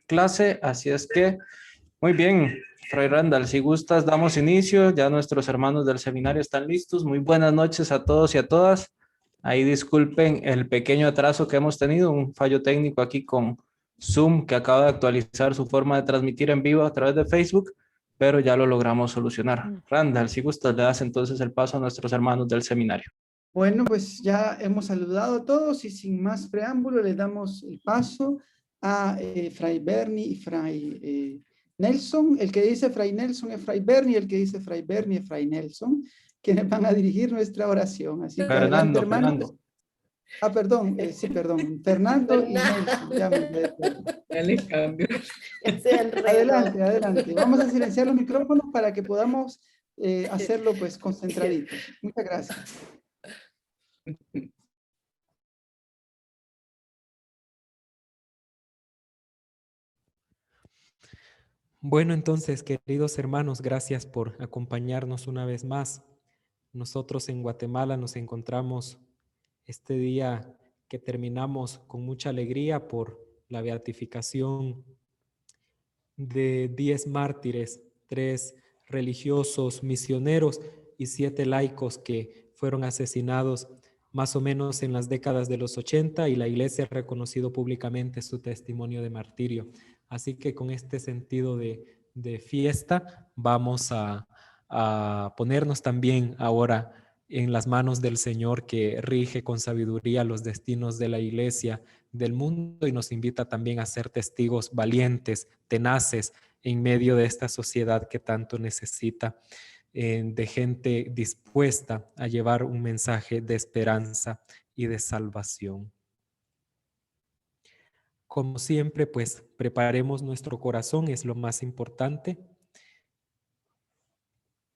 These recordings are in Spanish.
clase, así es que, muy bien, Fray Randall, si gustas, damos inicio, ya nuestros hermanos del seminario están listos. Muy buenas noches a todos y a todas. Ahí disculpen el pequeño atraso que hemos tenido, un fallo técnico aquí con Zoom, que acaba de actualizar su forma de transmitir en vivo a través de Facebook, pero ya lo logramos solucionar. Randall, si gustas, le das entonces el paso a nuestros hermanos del seminario. Bueno, pues ya hemos saludado a todos y sin más preámbulo le damos el paso a Fray Bernie y Fray Nelson. El que dice Fray Nelson es Fray Bernie, el que dice Fray Bernie es Fray Nelson, quienes van a dirigir nuestra oración. Así que adelante, hermanos. Fernando. Ah, perdón, sí, perdón. Fernando y Nelson, ya me quedé claro. Ya les cambio. Adelante, adelante. Vamos a silenciar los micrófonos para que podamos hacerlo pues concentraditos. Muchas gracias. Bueno, entonces, queridos hermanos, gracias por acompañarnos una vez más. Nosotros en Guatemala nos encontramos este día que terminamos con mucha alegría por la beatificación de 10 mártires, 3 religiosos misioneros y 7 laicos que fueron asesinados más o menos en las décadas de los 80, y la Iglesia ha reconocido públicamente su testimonio de martirio. Así que con este sentido de fiesta vamos a ponernos también ahora en las manos del Señor, que rige con sabiduría los destinos de la Iglesia, del mundo, y nos invita también a ser testigos valientes, tenaces, en medio de esta sociedad que tanto necesita de gente dispuesta a llevar un mensaje de esperanza y de salvación. Como siempre, pues preparemos nuestro corazón, es lo más importante,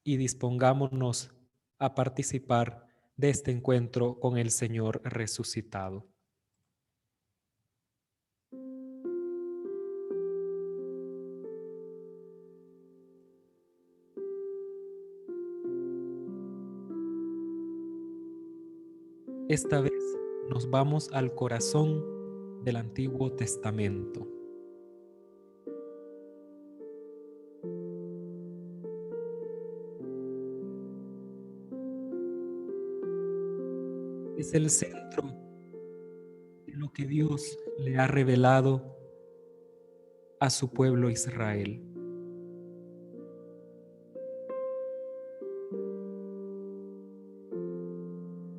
y dispongámonos a participar de este encuentro con el Señor resucitado. Esta vez nos vamos al corazón del Antiguo Testamento. Es el centro de lo que Dios le ha revelado a su pueblo Israel.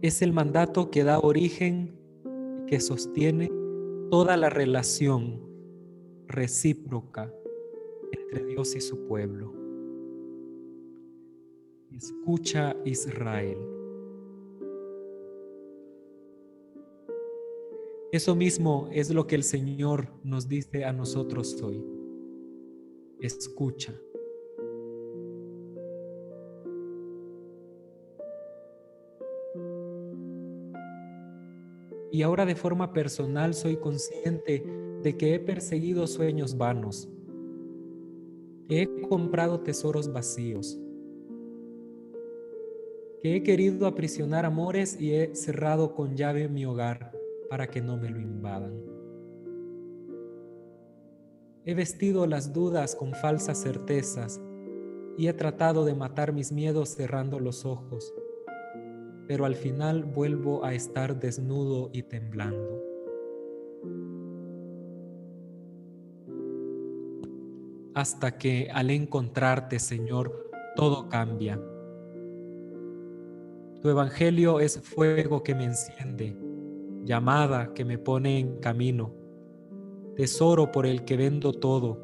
Es el mandato que da origen y que sostiene toda la relación recíproca entre Dios y su pueblo. Escucha, Israel. Eso mismo es lo que el Señor nos dice a nosotros hoy. Escucha. Y ahora de forma personal soy consciente de que he perseguido sueños vanos, que he comprado tesoros vacíos, que he querido aprisionar amores y he cerrado con llave mi hogar para que no me lo invadan. He vestido las dudas con falsas certezas y he tratado de matar mis miedos cerrando los ojos, pero al final vuelvo a estar desnudo y temblando. Hasta que al encontrarte, Señor, todo cambia. Tu evangelio es fuego que me enciende, llamada que me pone en camino, tesoro por el que vendo todo,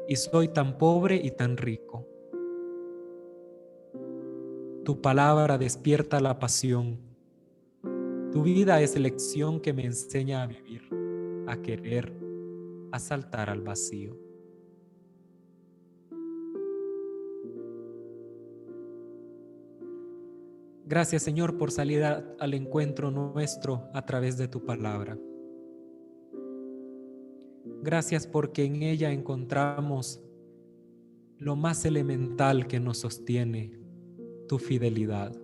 y soy tan pobre y tan rico. Tu palabra despierta la pasión. Tu vida es lección que me enseña a vivir, a querer, a saltar al vacío. Gracias, Señor, por salir al encuentro nuestro a través de tu palabra. Gracias porque en ella encontramos lo más elemental que nos sostiene, tu fidelidad.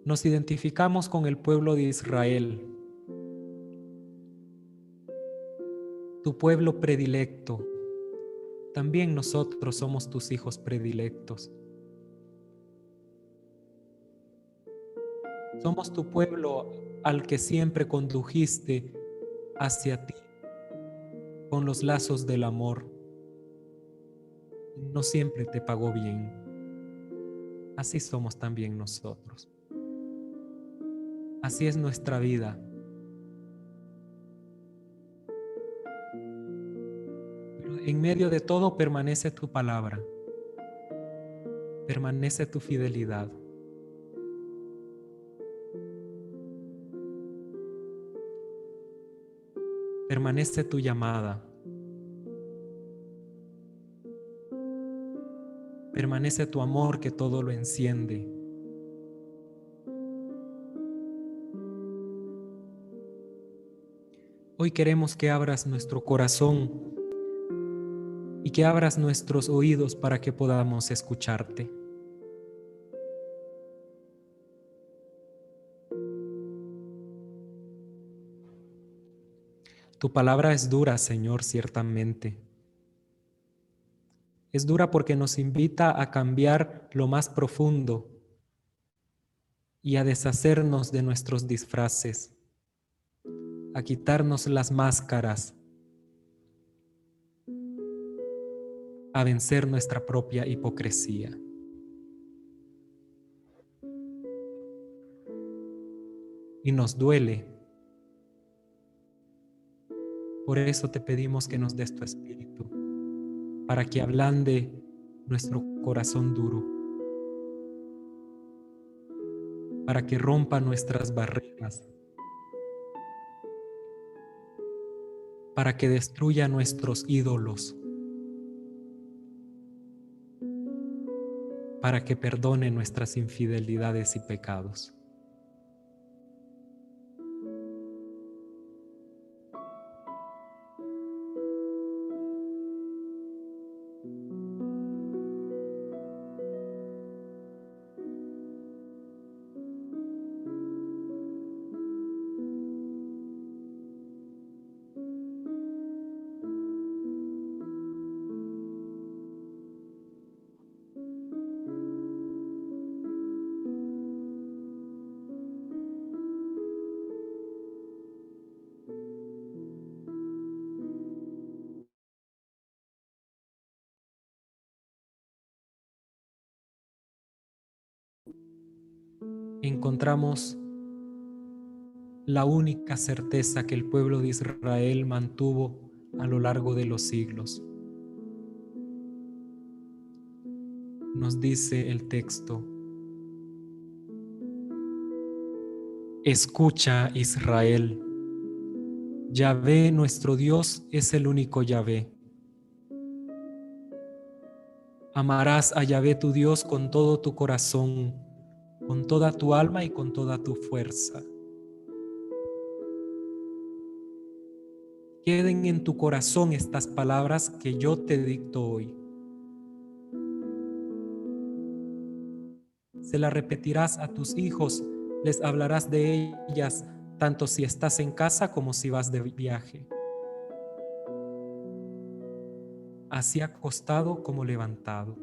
nos identificamos con el pueblo de Israel, tu pueblo predilecto. También nosotros somos tus hijos predilectos. Somos tu pueblo al que siempre condujiste hacia ti con los lazos del amor. No siempre te pagó bien. Así somos también nosotros. Así es nuestra vida. Pero en medio de todo permanece tu palabra. Permanece tu fidelidad. Permanece tu llamada. Permanece tu amor que todo lo enciende. Hoy queremos que abras nuestro corazón y que abras nuestros oídos para que podamos escucharte. Tu palabra es dura, Señor, ciertamente. Es dura porque nos invita a cambiar lo más profundo y a deshacernos de nuestros disfraces, a quitarnos las máscaras, a vencer nuestra propia hipocresía. Y nos duele. Por eso te pedimos que nos des tu espíritu, para que ablande nuestro corazón duro, para que rompa nuestras barreras, para que destruya nuestros ídolos, para que perdone nuestras infidelidades y pecados. Encontramos la única certeza que el pueblo de Israel mantuvo a lo largo de los siglos. Nos dice el texto: escucha, Israel, Yahvé nuestro Dios es el único Yahvé. Amarás a Yahvé tu Dios con todo tu corazón, con toda tu alma y con toda tu fuerza. Queden en tu corazón estas palabras que yo te dicto hoy. Se las repetirás a tus hijos, les hablarás de ellas, tanto si estás en casa como si vas de viaje, así acostado como levantado.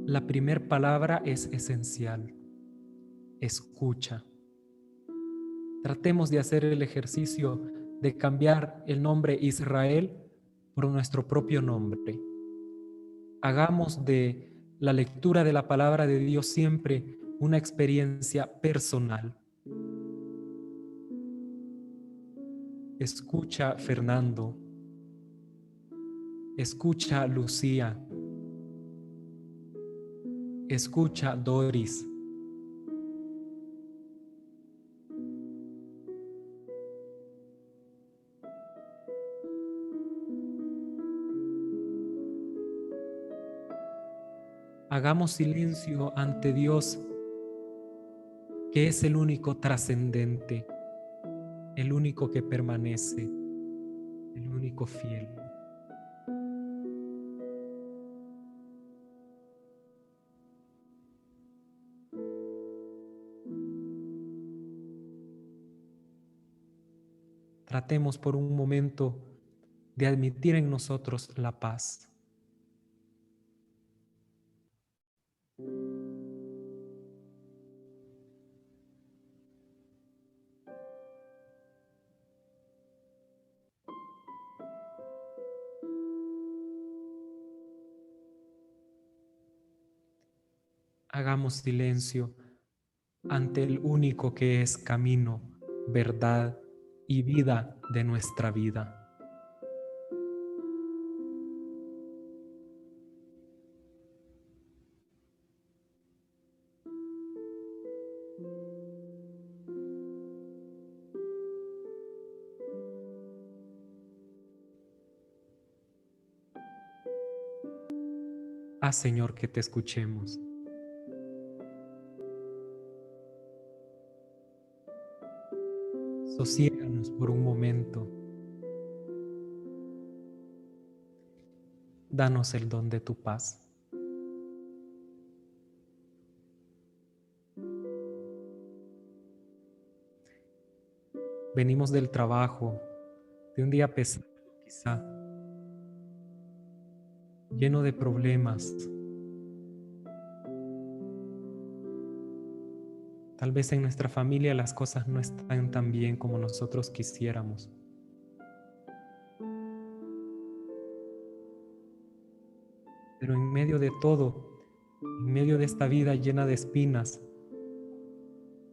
La primera palabra es esencial: escucha. Tratemos de hacer el ejercicio de cambiar el nombre Israel por nuestro propio nombre. Hagamos de la lectura de la palabra de Dios siempre una experiencia personal. Escucha, Fernando. Escucha, Lucía. Escucha, Doris. hagamos silencio ante Dios, que es el único trascendente, el único que permanece, el único fiel. Tratemos por un momento de admitir en nosotros la paz. Hagamos silencio ante el único que es camino, verdad y vida de nuestra vida. Haz, Señor, que te escuchemos. Sosiéganos por un momento. Danos el don de tu paz. Venimos del trabajo, de un día pesado quizá, lleno de problemas. Tal vez en nuestra familia las cosas no están tan bien como nosotros quisiéramos. Pero en medio de todo, en medio de esta vida llena de espinas,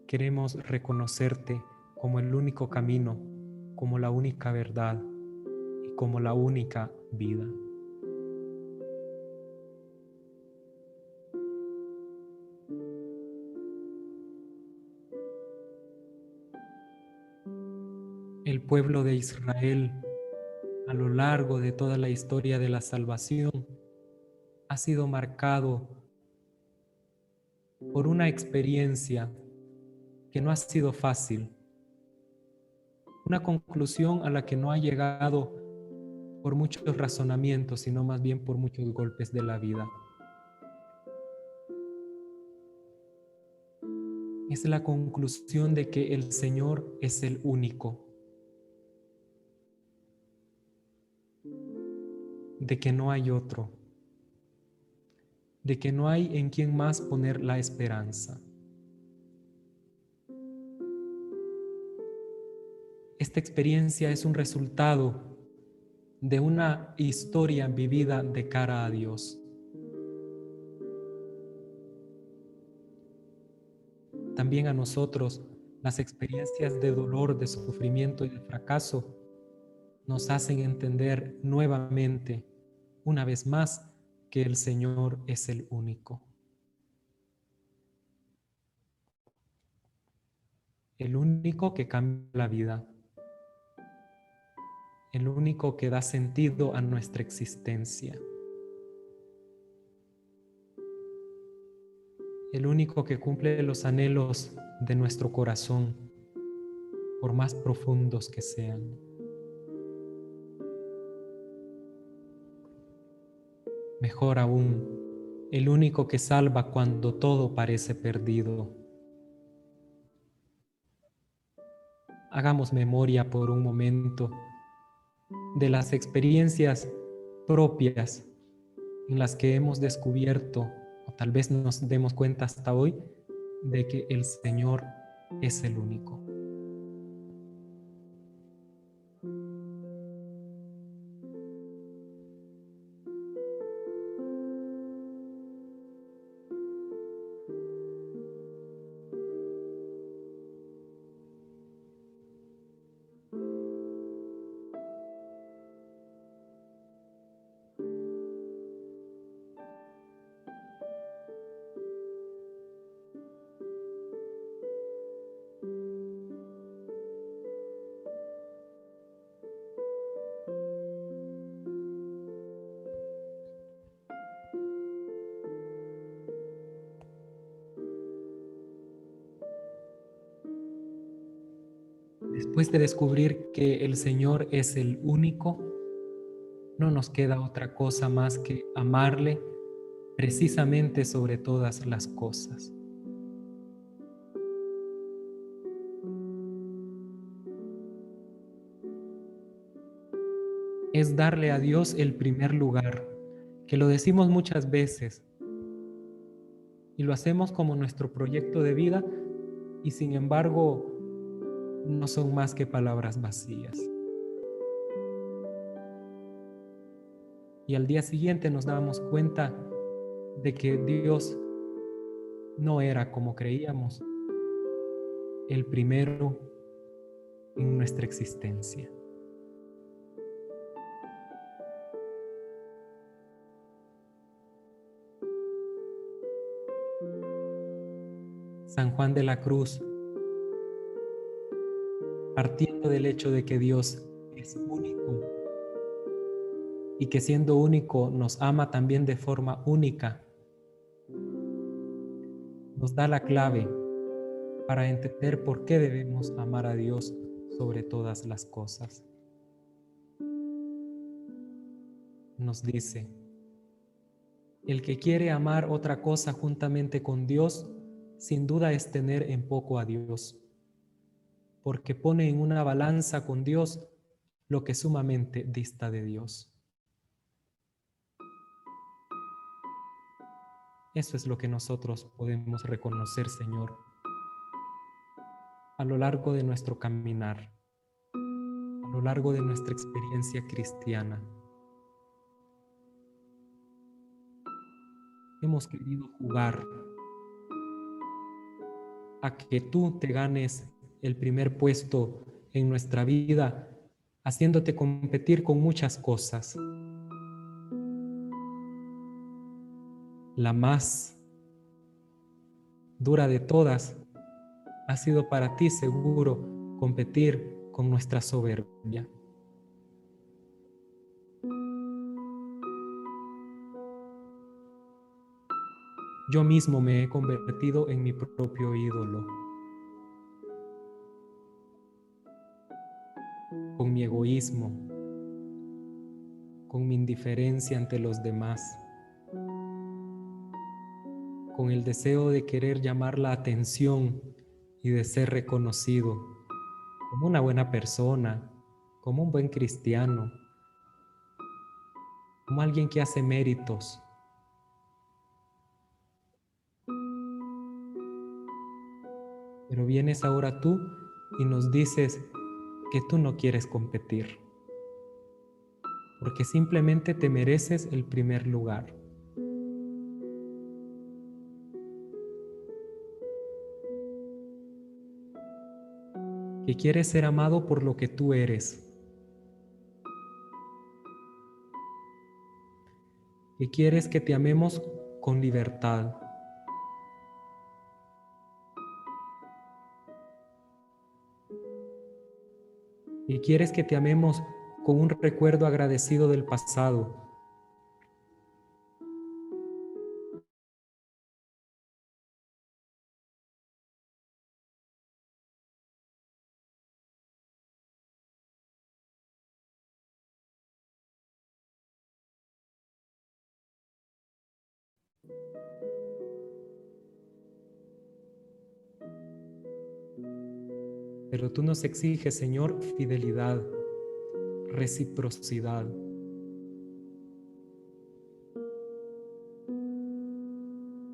queremos reconocerte como el único camino, como la única verdad y como la única vida. El pueblo de Israel, a lo largo de toda la historia de la salvación, ha sido marcado por una experiencia que no ha sido fácil, una conclusión a la que no ha llegado por muchos razonamientos, sino más bien por muchos golpes de la vida. Es la conclusión de que el Señor es el único, de que no hay otro, de que no hay en quien más poner la esperanza. Esta experiencia es un resultado de una historia vivida de cara a Dios. También a nosotros, las experiencias de dolor, de sufrimiento y de fracaso nos hacen entender nuevamente, una vez más, que el Señor es el único. El único que cambia la vida. El único que da sentido a nuestra existencia. El único que cumple los anhelos de nuestro corazón, por más profundos que sean. Mejor aún, el único que salva cuando todo parece perdido. Hagamos memoria por un momento de las experiencias propias en las que hemos descubierto, o tal vez nos demos cuenta hasta hoy, de que el Señor es el único. Después de descubrir que el Señor es el único, no nos queda otra cosa más que amarle precisamente sobre todas las cosas. Es darle a Dios el primer lugar, que lo decimos muchas veces y lo hacemos como nuestro proyecto de vida y sin embargo no son más que palabras vacías. Y al día siguiente nos dábamos cuenta de que Dios no era como creíamos, el primero en nuestra existencia. San Juan de la Cruz, partiendo del hecho de que Dios es único y que siendo único nos ama también de forma única, nos da la clave para entender por qué debemos amar a Dios sobre todas las cosas. Nos dice, el que quiere amar otra cosa juntamente con Dios, sin duda es tener en poco a Dios, porque pone en una balanza con Dios lo que sumamente dista de Dios. Eso es lo que nosotros podemos reconocer, Señor, a lo largo de nuestro caminar, a lo largo de nuestra experiencia cristiana. Hemos querido jugar a que tú te ganes el primer puesto en nuestra vida, haciéndote competir con muchas cosas. La más dura de todas ha sido para ti seguro competir con nuestra soberbia. Yo mismo me he convertido en mi propio ídolo, con mi egoísmo, con mi indiferencia ante los demás, con el deseo de querer llamar la atención y de ser reconocido como una buena persona, como un buen cristiano, como alguien que hace méritos. Pero vienes ahora tú y nos dices que tú no quieres competir, porque simplemente te mereces el primer lugar. Que quieres ser amado por lo que tú eres. Que quieres que te amemos con libertad. Y quieres que te amemos con un recuerdo agradecido del pasado. Pero tú nos exiges, Señor, fidelidad, reciprocidad.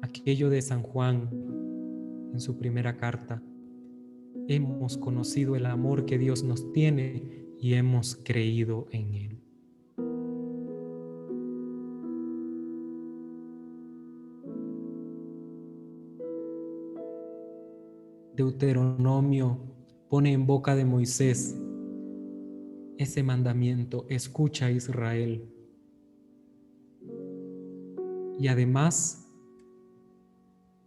Aquello de San Juan en su primera carta. Hemos conocido el amor que Dios nos tiene y hemos creído en Él. Deuteronomio pone en boca de Moisés ese mandamiento: escucha, Israel. Y además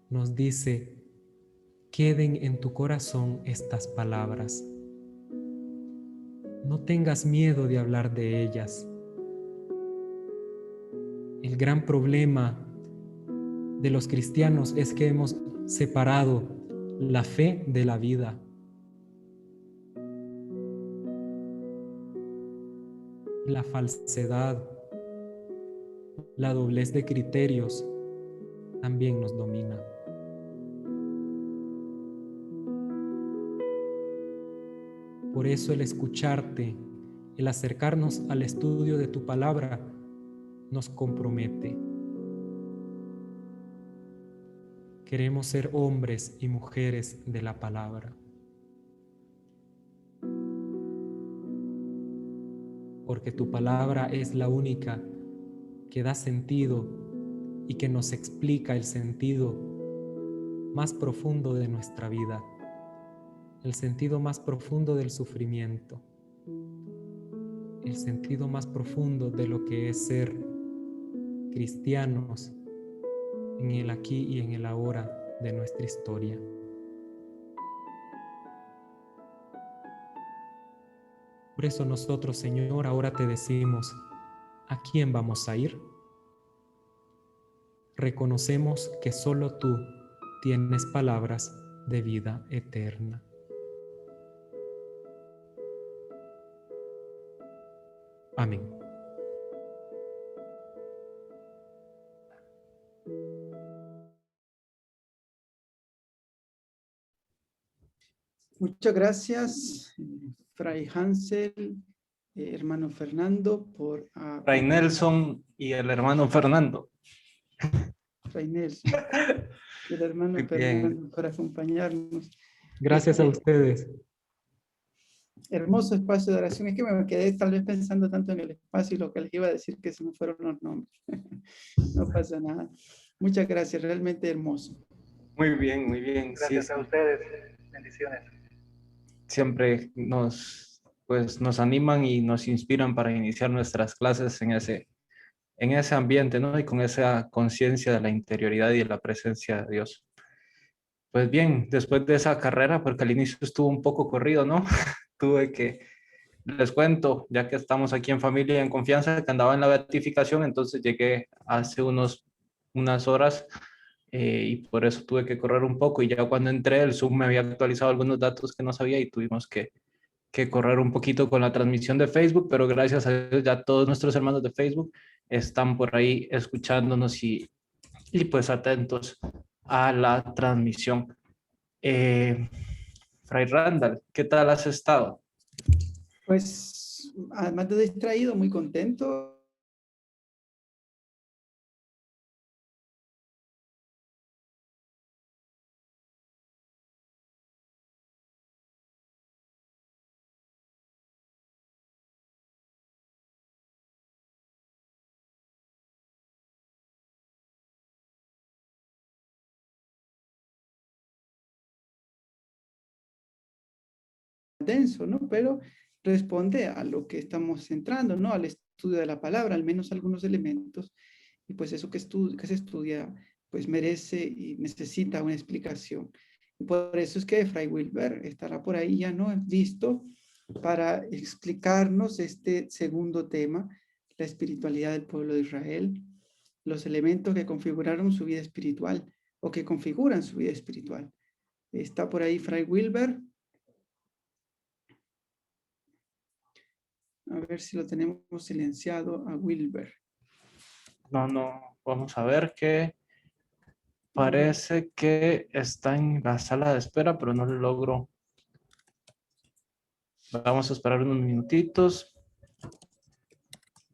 nos dice: queden en tu corazón estas palabras. No tengas miedo de hablar de ellas. El gran problema de los cristianos es que hemos separado la fe de la vida. la falsedad, la doblez de criterios también nos domina. Por eso el escucharte, el acercarnos al estudio de tu palabra, nos compromete. Queremos ser hombres y mujeres de la palabra. Porque tu palabra es la única que da sentido y que nos explica el sentido más profundo de nuestra vida, el sentido más profundo del sufrimiento, el sentido más profundo de lo que es ser cristianos en el aquí y en el ahora de nuestra historia. Por eso nosotros, Señor, ahora te decimos, ¿a quién vamos a ir? Reconocemos que solo tú tienes palabras de vida eterna. Amén. Muchas gracias, Fray Hansel, hermano Fernando, por... Fray Nelson y el hermano Fernando. Fray Nelson, el hermano Muy Fernando, bien. por acompañarnos. Gracias a ustedes. Hermoso espacio de oración. Es que me quedé tal vez pensando tanto en el espacio y lo que les iba a decir que se me fueron los nombres. No pasa nada. Muchas gracias, realmente hermoso. Muy bien, muy bien. Gracias Sí, a ustedes. Bendiciones. siempre nos animan y nos inspiran para iniciar nuestras clases en ese ambiente, ¿no? Y con esa conciencia de la interioridad y de la presencia de Dios. Pues bien, después de esa carrera, porque al inicio estuvo un poco corrido, ¿no? Les cuento, ya que estamos aquí en familia y en confianza, que andaba en la beatificación, entonces llegué hace unas horas y por eso tuve que correr un poco, y ya cuando entré el Zoom me había actualizado algunos datos que no sabía y tuvimos que correr un poquito con la transmisión de Facebook, pero gracias a Dios ya todos nuestros hermanos de Facebook están por ahí escuchándonos y pues atentos a la transmisión. Fray Randall, ¿qué tal has estado? Pues, además de distraído, muy contento. Denso, ¿no? Pero responde a lo que estamos centrando, ¿no? Al estudio de la palabra, al menos algunos elementos. Y pues eso que se estudia, pues merece y necesita una explicación. Y por eso es que Fray Wilber estará por ahí ya, ¿no? Listo para explicarnos este segundo tema, la espiritualidad del pueblo de Israel, los elementos que configuraron su vida espiritual o que configuran su vida espiritual. Está por ahí Fray Wilber. A ver si lo tenemos silenciado a Wilber. No, vamos a ver que parece que está en la sala de espera, pero no lo logro. Vamos a esperar unos minutitos.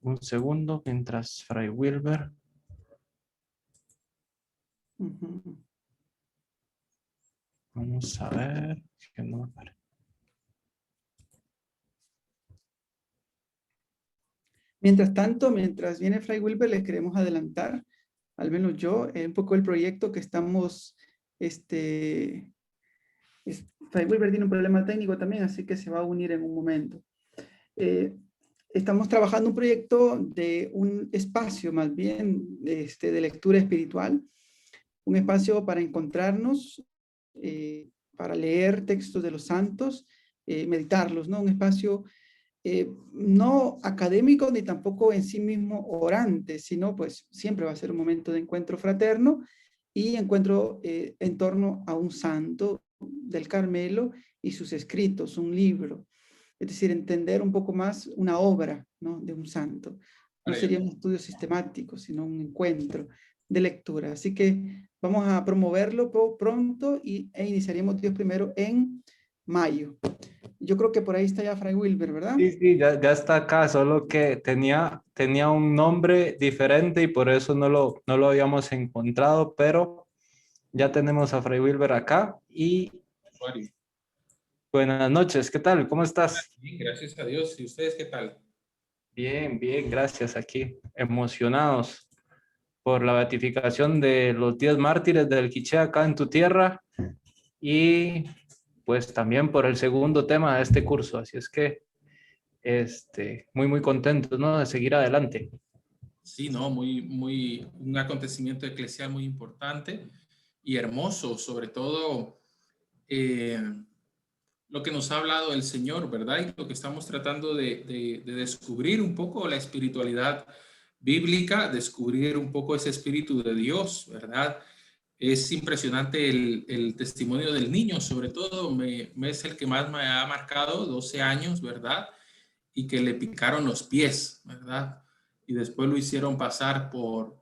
Un segundo, mientras Fray Wilber. Vamos a ver que no aparece. Mientras tanto, mientras viene Fray Wilber, les queremos adelantar, al menos yo, un poco el proyecto que estamos, Fray Wilber tiene un problema técnico también, así que se va a unir en un momento. Estamos trabajando un proyecto de un espacio más bien de lectura espiritual, un espacio para encontrarnos, para leer textos de los santos, meditarlos, ¿no? Un espacio no académico ni tampoco en sí mismo orante, sino pues siempre va a ser un momento de encuentro fraterno y encuentro en torno a un santo del Carmelo y sus escritos, un libro. Es decir, entender un poco más una obra ¿no? De un santo. No Vale. sería un estudio sistemático, sino un encuentro de lectura. Así que vamos a promoverlo pronto e iniciaríamos Dios primero en mayo. Yo creo que por ahí está ya Fray Wilber, ¿verdad? Sí, sí, ya está acá, solo que tenía un nombre diferente y por eso no lo habíamos encontrado, pero ya tenemos a Fray Wilber acá y Usuario. buenas noches, ¿qué tal? ¿Cómo estás? Bien, gracias a Dios. ¿Y ustedes qué tal? Bien, bien, gracias, aquí, emocionados por la beatificación de los 10 mártires del Quiché acá en tu tierra y pues también por el segundo tema de este curso, así es que muy contentos, ¿no? De seguir adelante. Sí, no, un acontecimiento eclesial muy importante y hermoso, sobre todo lo que nos ha hablado el Señor, ¿verdad? Y lo que estamos tratando de descubrir un poco la espiritualidad bíblica, descubrir un poco ese espíritu de Dios, ¿verdad? Es impresionante el testimonio del niño, sobre todo, es el que más me ha marcado, 12 años, ¿verdad? Y que le picaron los pies, ¿verdad? Y después lo hicieron pasar por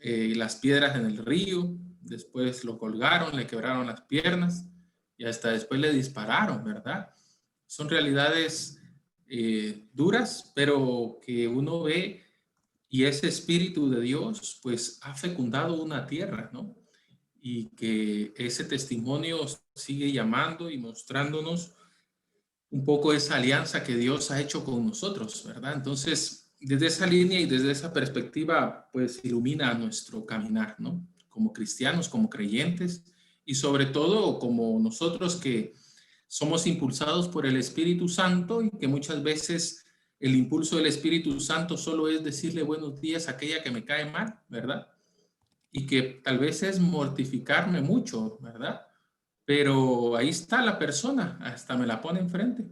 las piedras en el río, después lo colgaron, le quebraron las piernas y hasta después le dispararon, ¿verdad? Son realidades duras, pero que uno ve y ese espíritu de Dios pues ha fecundado una tierra, ¿no? Y que ese testimonio sigue llamando y mostrándonos un poco esa alianza que Dios ha hecho con nosotros, ¿verdad? Entonces, desde esa línea y desde esa perspectiva, pues ilumina nuestro caminar, ¿no? Como cristianos, como creyentes y sobre todo como nosotros que somos impulsados por el Espíritu Santo y que muchas veces el impulso del Espíritu Santo solo es decirle buenos días a aquella que me cae mal, ¿verdad? Y que tal vez es mortificarme mucho, ¿verdad? Pero ahí está la persona, hasta me la pone enfrente.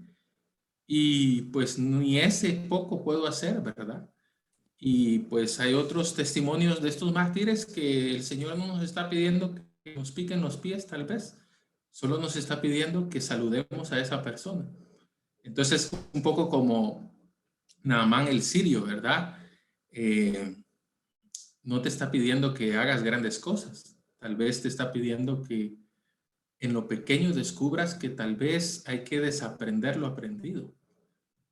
Y pues ni ese poco puedo hacer, ¿verdad? Y pues hay otros testimonios de estos mártires que el Señor no nos está pidiendo que nos piquen los pies, tal vez. Solo nos está pidiendo que saludemos a esa persona. Entonces, un poco como Naamán el sirio, ¿verdad? No te está pidiendo que hagas grandes cosas. Tal vez te está pidiendo que en lo pequeño descubras que tal vez hay que desaprender lo aprendido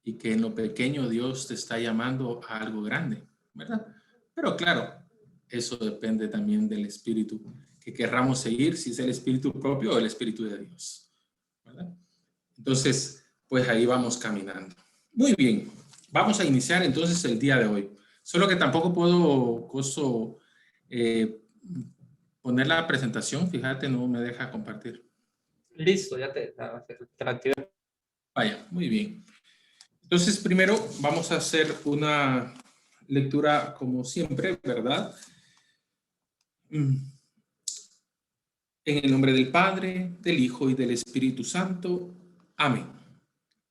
y que en lo pequeño Dios te está llamando a algo grande, ¿verdad? Pero claro, eso depende también del espíritu que querramos seguir, si es el espíritu propio o el espíritu de Dios, ¿verdad? Entonces, pues ahí vamos caminando. Muy bien, vamos a iniciar entonces el día de hoy. Solo que tampoco puedo poner la presentación, fíjate, no me deja compartir. Listo, ya te la activé. Vaya, muy bien. Entonces, primero vamos a hacer una lectura como siempre, ¿verdad? En el nombre del Padre, del Hijo y del Espíritu Santo. Amén.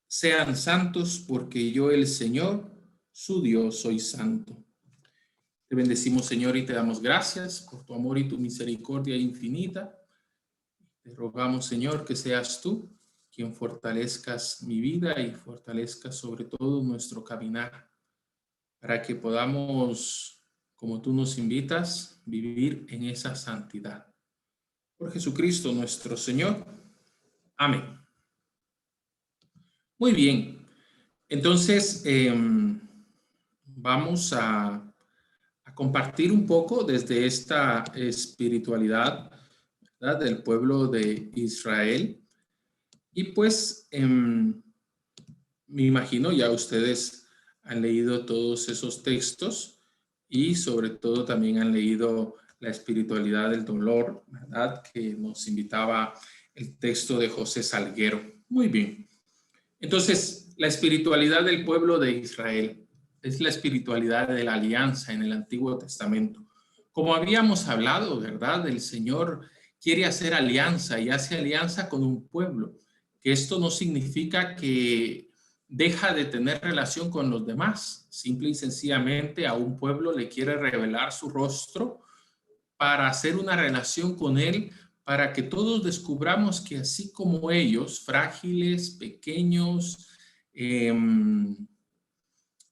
Sean santos porque yo, el Señor, su Dios, soy santo. Te bendecimos, Señor, y te damos gracias por tu amor y tu misericordia infinita. Te rogamos, Señor, que seas tú quien fortalezcas mi vida y fortalezcas sobre todo nuestro caminar, para que podamos, como tú nos invitas, vivir en esa santidad. Por Jesucristo nuestro Señor. Amén. Muy bien. Entonces, vamos a compartir un poco desde esta espiritualidad, ¿verdad?, del pueblo de Israel. Y pues, me imagino ya ustedes han leído todos esos textos y sobre todo también han leído la espiritualidad del dolor, ¿verdad?, que nos invitaba el texto de José Salguero. Muy bien. Entonces, la espiritualidad del pueblo de Israel es la espiritualidad de la alianza en el Antiguo Testamento. Como habíamos hablado, ¿verdad?, el Señor quiere hacer alianza y hace alianza con un pueblo, que esto no significa que deja de tener relación con los demás. Simple y sencillamente a un pueblo le quiere revelar su rostro para hacer una relación con él, para que todos descubramos que así como ellos, frágiles, pequeños,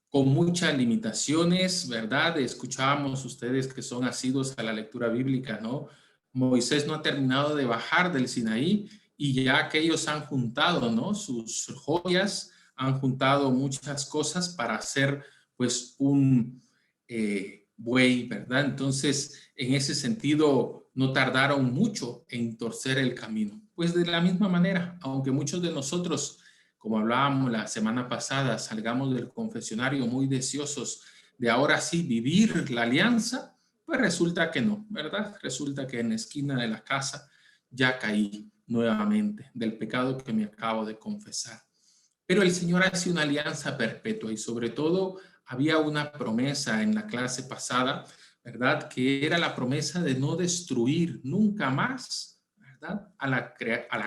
con muchas limitaciones, ¿verdad? Escuchábamos ustedes que son asiduos a la lectura bíblica, ¿no? Moisés no ha terminado de bajar del Sinaí y ya aquellos han juntado, ¿no? Sus joyas, han juntado muchas cosas para hacer, pues, un buey, ¿verdad? Entonces, en ese sentido, no tardaron mucho en torcer el camino. Pues de la misma manera, aunque muchos de nosotros, como hablábamos la semana pasada, salgamos del confesionario muy deseosos de ahora sí vivir la alianza, pues resulta que no, ¿verdad? Resulta que en la esquina de la casa ya caí nuevamente del pecado que me acabo de confesar. Pero el Señor hace una alianza perpetua y sobre todo había una promesa en la clase pasada, ¿verdad? Que era la promesa de no destruir nunca más, ¿verdad? A la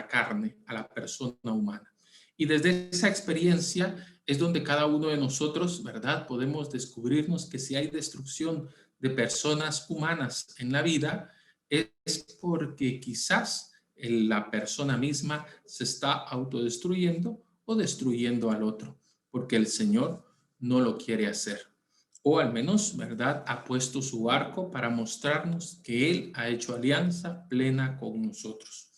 carne, a la persona humana. Y desde esa experiencia es donde cada uno de nosotros, ¿verdad? Podemos descubrirnos que si hay destrucción de personas humanas en la vida, es porque quizás la persona misma se está autodestruyendo o destruyendo al otro, porque el Señor no lo quiere hacer. O al menos, ¿verdad? Ha puesto su arco para mostrarnos que Él ha hecho alianza plena con nosotros.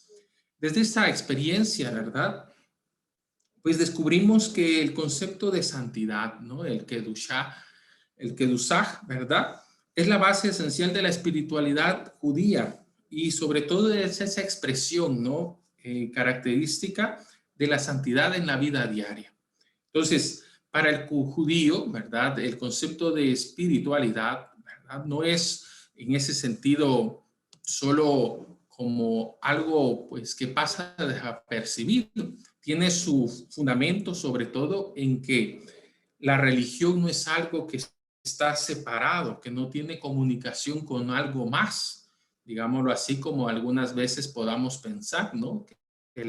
Desde esa experiencia, ¿verdad? Pues descubrimos que el concepto de santidad, ¿no? El Kedushah, ¿verdad? Es la base esencial de la espiritualidad judía y sobre todo es esa expresión, ¿no? Característica de la santidad en la vida diaria. Entonces, para el judío, ¿verdad? El concepto de espiritualidad, ¿verdad? No es en ese sentido solo como algo pues que pasa desapercibido. Tiene su fundamento sobre todo en que la religión no es algo que está separado, que no tiene comunicación con algo más, digámoslo así, como algunas veces podamos pensar, ¿no? Que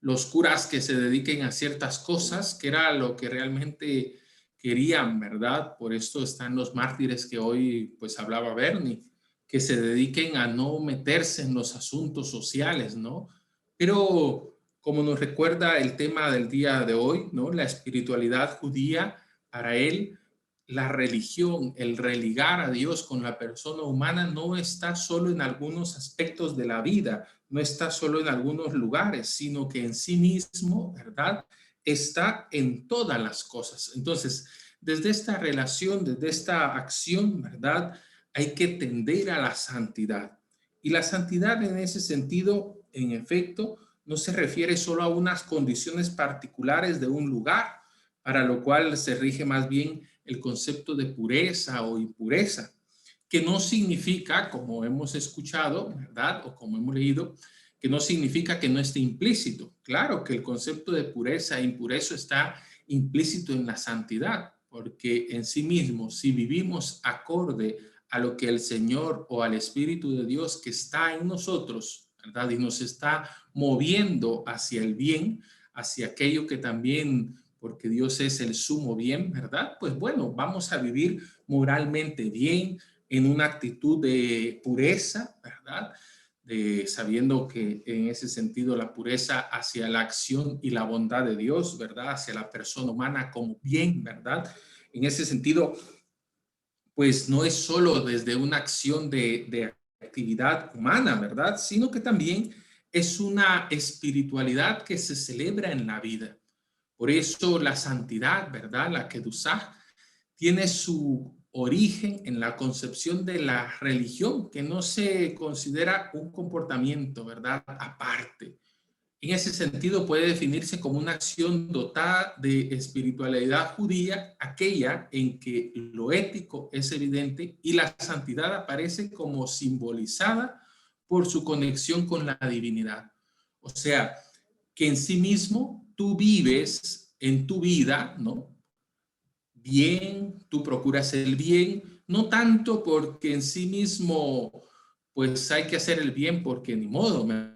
los curas que se dediquen a ciertas cosas, que era lo que realmente querían, ¿verdad? Por esto están los mártires que hoy pues hablaba Bernie, que se dediquen a no meterse en los asuntos sociales, ¿no? Pero como nos recuerda el tema del día de hoy, ¿no? La espiritualidad judía, para él, la religión, el religar a Dios con la persona humana no está solo en algunos aspectos de la vida, no está solo en algunos lugares, sino que en sí mismo, ¿verdad? Está en todas las cosas. Entonces, desde esta relación, desde esta acción, ¿verdad? Hay que tender a la santidad. Y la santidad en ese sentido, en efecto, no se refiere solo a unas condiciones particulares de un lugar, para lo cual se rige más bien el concepto de pureza o impureza, que no significa, como hemos escuchado, ¿verdad? O como hemos leído, que no significa que no esté implícito. Claro que el concepto de pureza e impureza está implícito en la santidad, porque en sí mismo, si vivimos acorde a lo que el Señor o al Espíritu de Dios que está en nosotros, ¿verdad? Y nos está moviendo hacia el bien, hacia aquello que también, porque Dios es el sumo bien, ¿verdad? Pues bueno, vamos a vivir moralmente bien, en una actitud de pureza, ¿verdad? Sabiendo que en ese sentido la pureza hacia la acción y la bondad de Dios, ¿verdad? Hacia la persona humana como bien, ¿verdad? En ese sentido, pues no es solo desde una acción de actividad humana, ¿verdad? Sino que también es una espiritualidad que se celebra en la vida. Por eso la santidad, ¿verdad? La Kedushah tiene su origen en la concepción de la religión, que no se considera un comportamiento, ¿verdad? Aparte. En ese sentido puede definirse como una acción dotada de espiritualidad judía, aquella en que lo ético es evidente y la santidad aparece como simbolizada por su conexión con la divinidad. O sea, que en sí mismo tú vives en tu vida, ¿no? Bien, tú procuras el bien, no tanto porque en sí mismo, pues hay que hacer el bien porque ni modo, me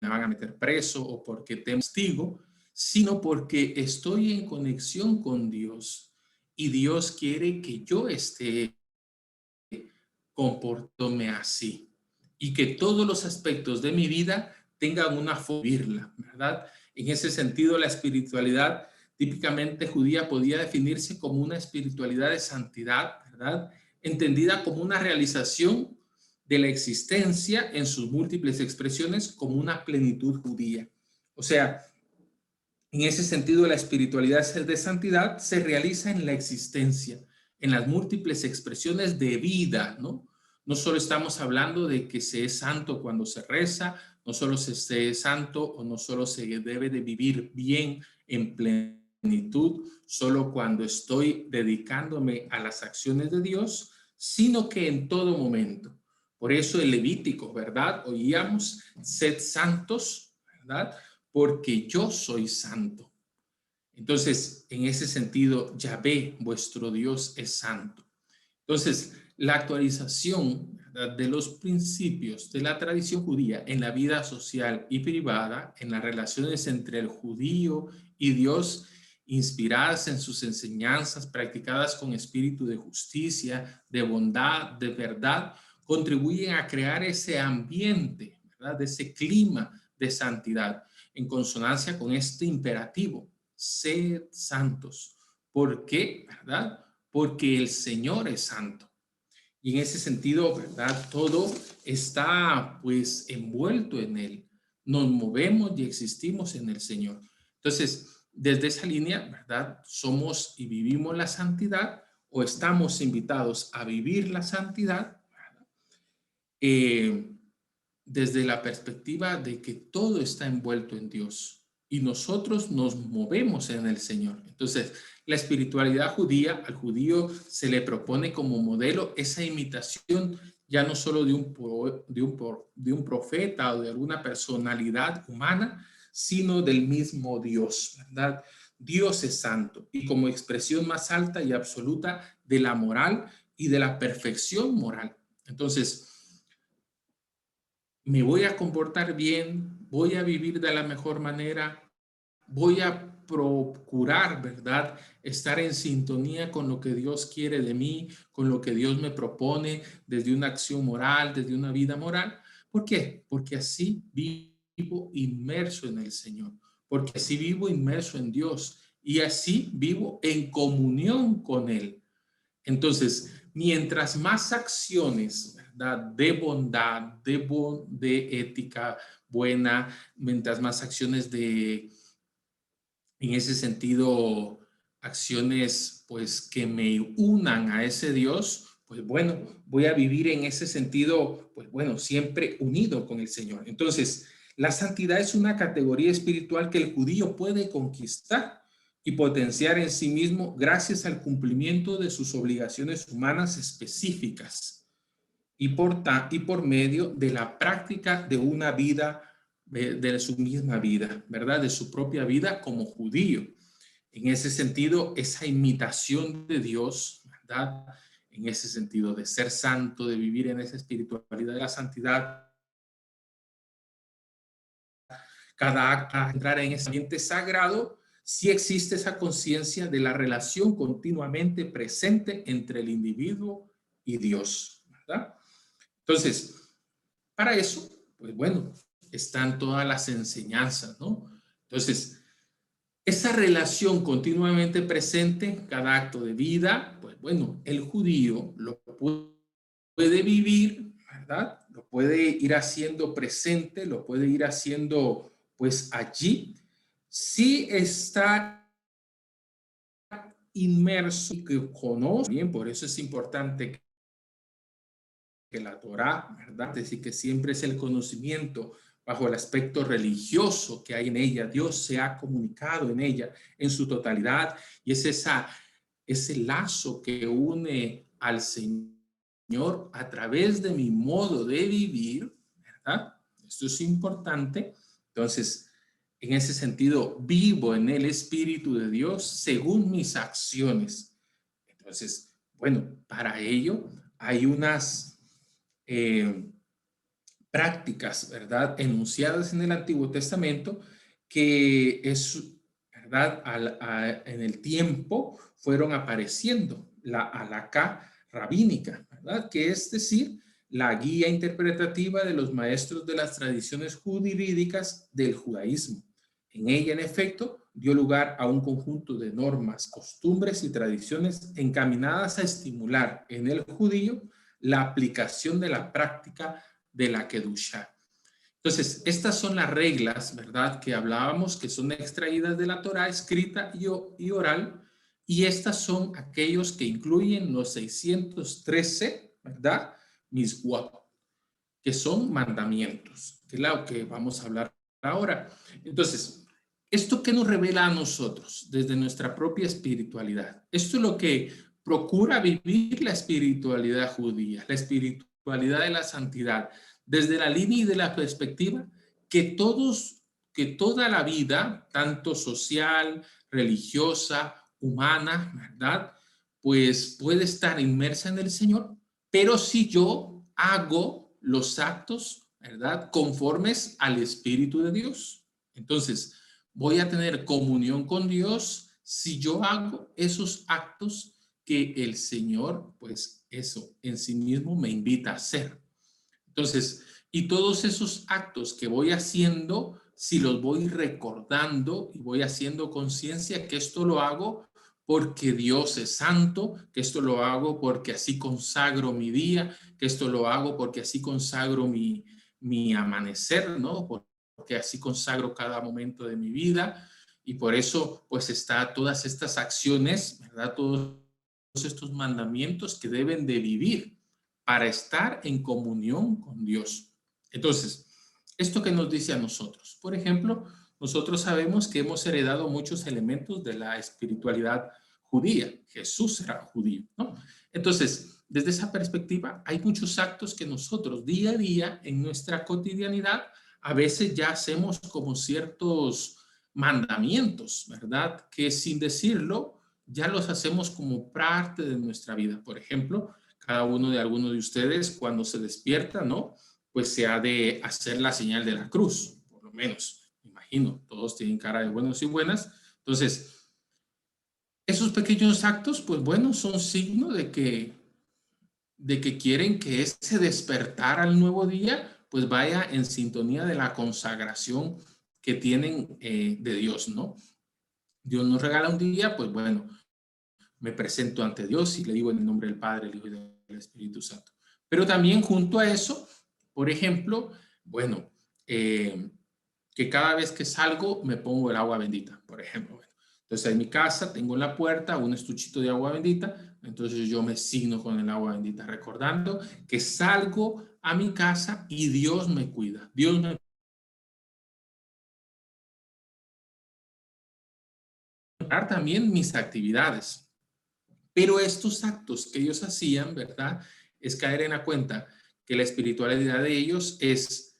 van a meter preso o porque te castigo, sino porque estoy en conexión con Dios y Dios quiere que yo esté comportándome así y que todos los aspectos de mi vida tengan una forma de vivirla, ¿verdad? En ese sentido, la espiritualidad típicamente judía podía definirse como una espiritualidad de santidad, ¿verdad? Entendida como una realización de la existencia en sus múltiples expresiones como una plenitud judía. O sea, en ese sentido, la espiritualidad de santidad se realiza en la existencia, en las múltiples expresiones de vida, ¿no? No solo estamos hablando de que se es santo cuando se reza, no solo se es santo o no solo se debe de vivir bien en plenitud, solo cuando estoy dedicándome a las acciones de Dios, sino que en todo momento. Por eso el Levítico, ¿verdad? Oíamos, sed santos, ¿verdad? Porque yo soy santo. Entonces, en ese sentido, Yahvé, vuestro Dios, es santo. Entonces, la actualización, ¿verdad?, de los principios de la tradición judía en la vida social y privada, en las relaciones entre el judío y Dios, inspiradas en sus enseñanzas, practicadas con espíritu de justicia, de bondad, de verdad, contribuyen a crear ese ambiente, ¿verdad?, ese clima de santidad, en consonancia con este imperativo: sed santos. ¿Por qué? ¿Verdad? Porque el Señor es santo. Y en ese sentido, ¿verdad? Todo está pues envuelto en Él. Nos movemos y existimos en el Señor. Entonces, desde esa línea, ¿verdad? Somos y vivimos la santidad, o estamos invitados a vivir la santidad, desde la perspectiva de que todo está envuelto en Dios y nosotros nos movemos en el Señor. Entonces, la espiritualidad judía, al judío se le propone como modelo esa imitación, ya no solo de un profeta o de alguna personalidad humana, sino del mismo Dios, ¿verdad? Dios es santo, y como expresión más alta y absoluta de la moral y de la perfección moral. Entonces, me voy a comportar bien, voy a vivir de la mejor manera, voy a procurar, ¿verdad?, estar en sintonía con lo que Dios quiere de mí, con lo que Dios me propone desde una acción moral, desde una vida moral. ¿Por qué? Porque así vivo inmerso en el Señor, porque así vivo inmerso en Dios y así vivo en comunión con Él. Entonces, mientras más acciones, ¿verdad?, de bondad, de ética buena, mientras más acciones en ese sentido, acciones pues que me unan a ese Dios, pues bueno, voy a vivir en ese sentido, pues bueno, siempre unido con el Señor. Entonces, la santidad es una categoría espiritual que el judío puede conquistar y potenciar en sí mismo gracias al cumplimiento de sus obligaciones humanas específicas y por medio de la práctica de una vida, de su misma vida, ¿verdad? De su propia vida como judío. En ese sentido, esa imitación de Dios, ¿verdad? En ese sentido de ser santo, de vivir en esa espiritualidad de la santidad, cada acto, entrar en ese ambiente sagrado, sí existe esa conciencia de la relación continuamente presente entre el individuo y Dios, ¿verdad? Entonces, para eso, pues bueno, están todas las enseñanzas, ¿no? Entonces, esa relación continuamente presente en cada acto de vida, pues bueno, el judío lo puede vivir, ¿verdad? Lo puede ir haciendo presente, lo puede ir haciendo pues allí, si está inmerso y que conoce bien. Por eso es importante que la Torá, ¿verdad?, es decir, que siempre es el conocimiento bajo el aspecto religioso que hay en ella. Dios se ha comunicado en ella en su totalidad, y es ese lazo que une al Señor a través de mi modo de vivir, ¿verdad? Esto es importante. Entonces, en ese sentido, vivo en el Espíritu de Dios según mis acciones. Entonces, bueno, para ello hay unas prácticas, ¿verdad?, enunciadas en el Antiguo Testamento, que es, ¿verdad?, en el tiempo fueron apareciendo la halajá rabínica, ¿verdad?, que es decir, la guía interpretativa de los maestros de las tradiciones jurídicas del judaísmo. En ella, en efecto, dio lugar a un conjunto de normas, costumbres y tradiciones encaminadas a estimular en el judío la aplicación de la práctica de la Kedushá. Entonces, estas son las reglas, ¿verdad?, que hablábamos, que son extraídas de la Torá escrita y oral, y estas son aquellos que incluyen los 613, ¿verdad?, miswot, que son mandamientos, que es lo que vamos a hablar ahora. Entonces, ¿esto qué nos revela a nosotros desde nuestra propia espiritualidad? Esto es lo que procura vivir la espiritualidad judía, la espiritualidad de la santidad, desde la línea y de la perspectiva que toda la vida, tanto social, religiosa, humana, ¿verdad?, pues puede estar inmersa en el Señor, pero si yo hago los actos, ¿verdad?, conformes al Espíritu de Dios. Entonces, voy a tener comunión con Dios si yo hago esos actos que el Señor, pues eso en sí mismo me invita a hacer. Entonces, y todos esos actos que voy haciendo, si los voy recordando y voy haciendo conciencia que esto lo hago porque Dios es santo, que esto lo hago porque así consagro mi día, que esto lo hago porque así consagro mi amanecer, ¿no? Porque así consagro cada momento de mi vida, y por eso pues está todas estas acciones, ¿verdad? Todos estos mandamientos que deben de vivir para estar en comunión con Dios. Entonces, ¿esto qué nos dice a nosotros? Por ejemplo, nosotros sabemos que hemos heredado muchos elementos de la espiritualidad judía. Jesús era judío, ¿no? Entonces, desde esa perspectiva, hay muchos actos que nosotros día a día en nuestra cotidianidad a veces ya hacemos como ciertos mandamientos, ¿verdad?, que sin decirlo ya los hacemos como parte de nuestra vida. Por ejemplo, cada alguno de ustedes cuando se despierta, ¿no?, pues se ha de hacer la señal de la cruz, por lo menos, me imagino, todos tienen cara de buenos y buenas. Entonces, esos pequeños actos, pues bueno, son signo de que quieren que ese despertar al nuevo día, pues vaya en sintonía de la consagración que tienen de Dios, ¿no? Dios nos regala un día, pues bueno, me presento ante Dios y le digo en el nombre del Padre, el Hijo y del Espíritu Santo. Pero también junto a eso, por ejemplo, bueno, que cada vez que salgo me pongo el agua bendita, por ejemplo. Bueno, entonces en mi casa tengo en la puerta un estuchito de agua bendita, entonces yo me signo con el agua bendita, recordando que salgo a mi casa y Dios me cuida. Dios me cuida también mis actividades. Pero estos actos que ellos hacían, ¿verdad?, es caer en la cuenta que la espiritualidad de ellos es: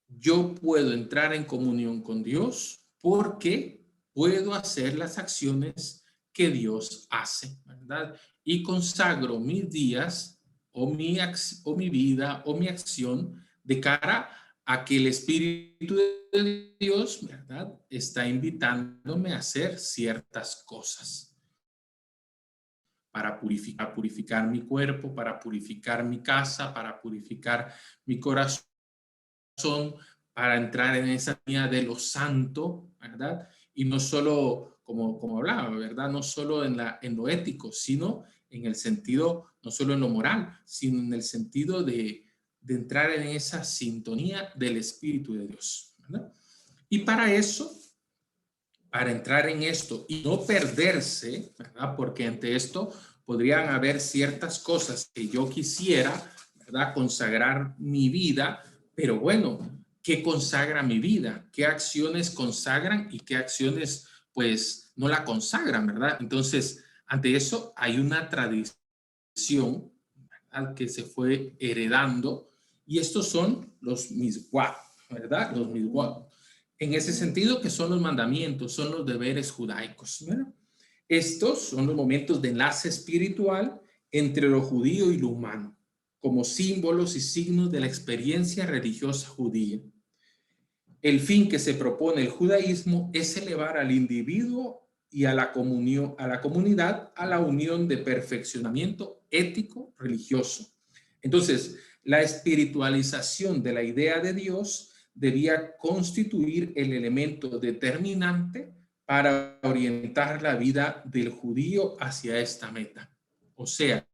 yo puedo entrar en comunión con Dios porque puedo hacer las acciones que Dios hace, ¿verdad? Y consagro mis días o mi vida o mi acción de cara a que el Espíritu de Dios, ¿verdad?, está invitándome a hacer ciertas cosas para purificar mi cuerpo, para purificar mi casa, para purificar mi corazón, para entrar en esa línea de lo santo, ¿verdad? Y no solo, como hablaba, ¿verdad?, no solo en lo ético, sino en el sentido, no solo en lo moral, sino en el sentido de entrar en esa sintonía del Espíritu de Dios, ¿verdad? Y para eso, para entrar en esto y no perderse, ¿verdad?, porque ante esto podrían haber ciertas cosas que yo quisiera, ¿verdad?, consagrar mi vida, pero bueno, ¿qué consagra mi vida? ¿Qué acciones consagran y qué acciones pues no la consagran, ¿verdad? Entonces, ante eso hay una tradición, ¿verdad?, que se fue heredando, y estos son los miswat, ¿verdad? Los miswat. En ese sentido, que son los mandamientos, son los deberes judaicos, ¿verdad? Estos son los momentos de enlace espiritual entre lo judío y lo humano, como símbolos y signos de la experiencia religiosa judía. El fin que se propone el judaísmo es elevar al individuo y a la comunidad a la unión de perfeccionamiento ético religioso. Entonces, la espiritualización de la idea de Dios debía constituir el elemento determinante para orientar la vida del judío hacia esta meta. O sea,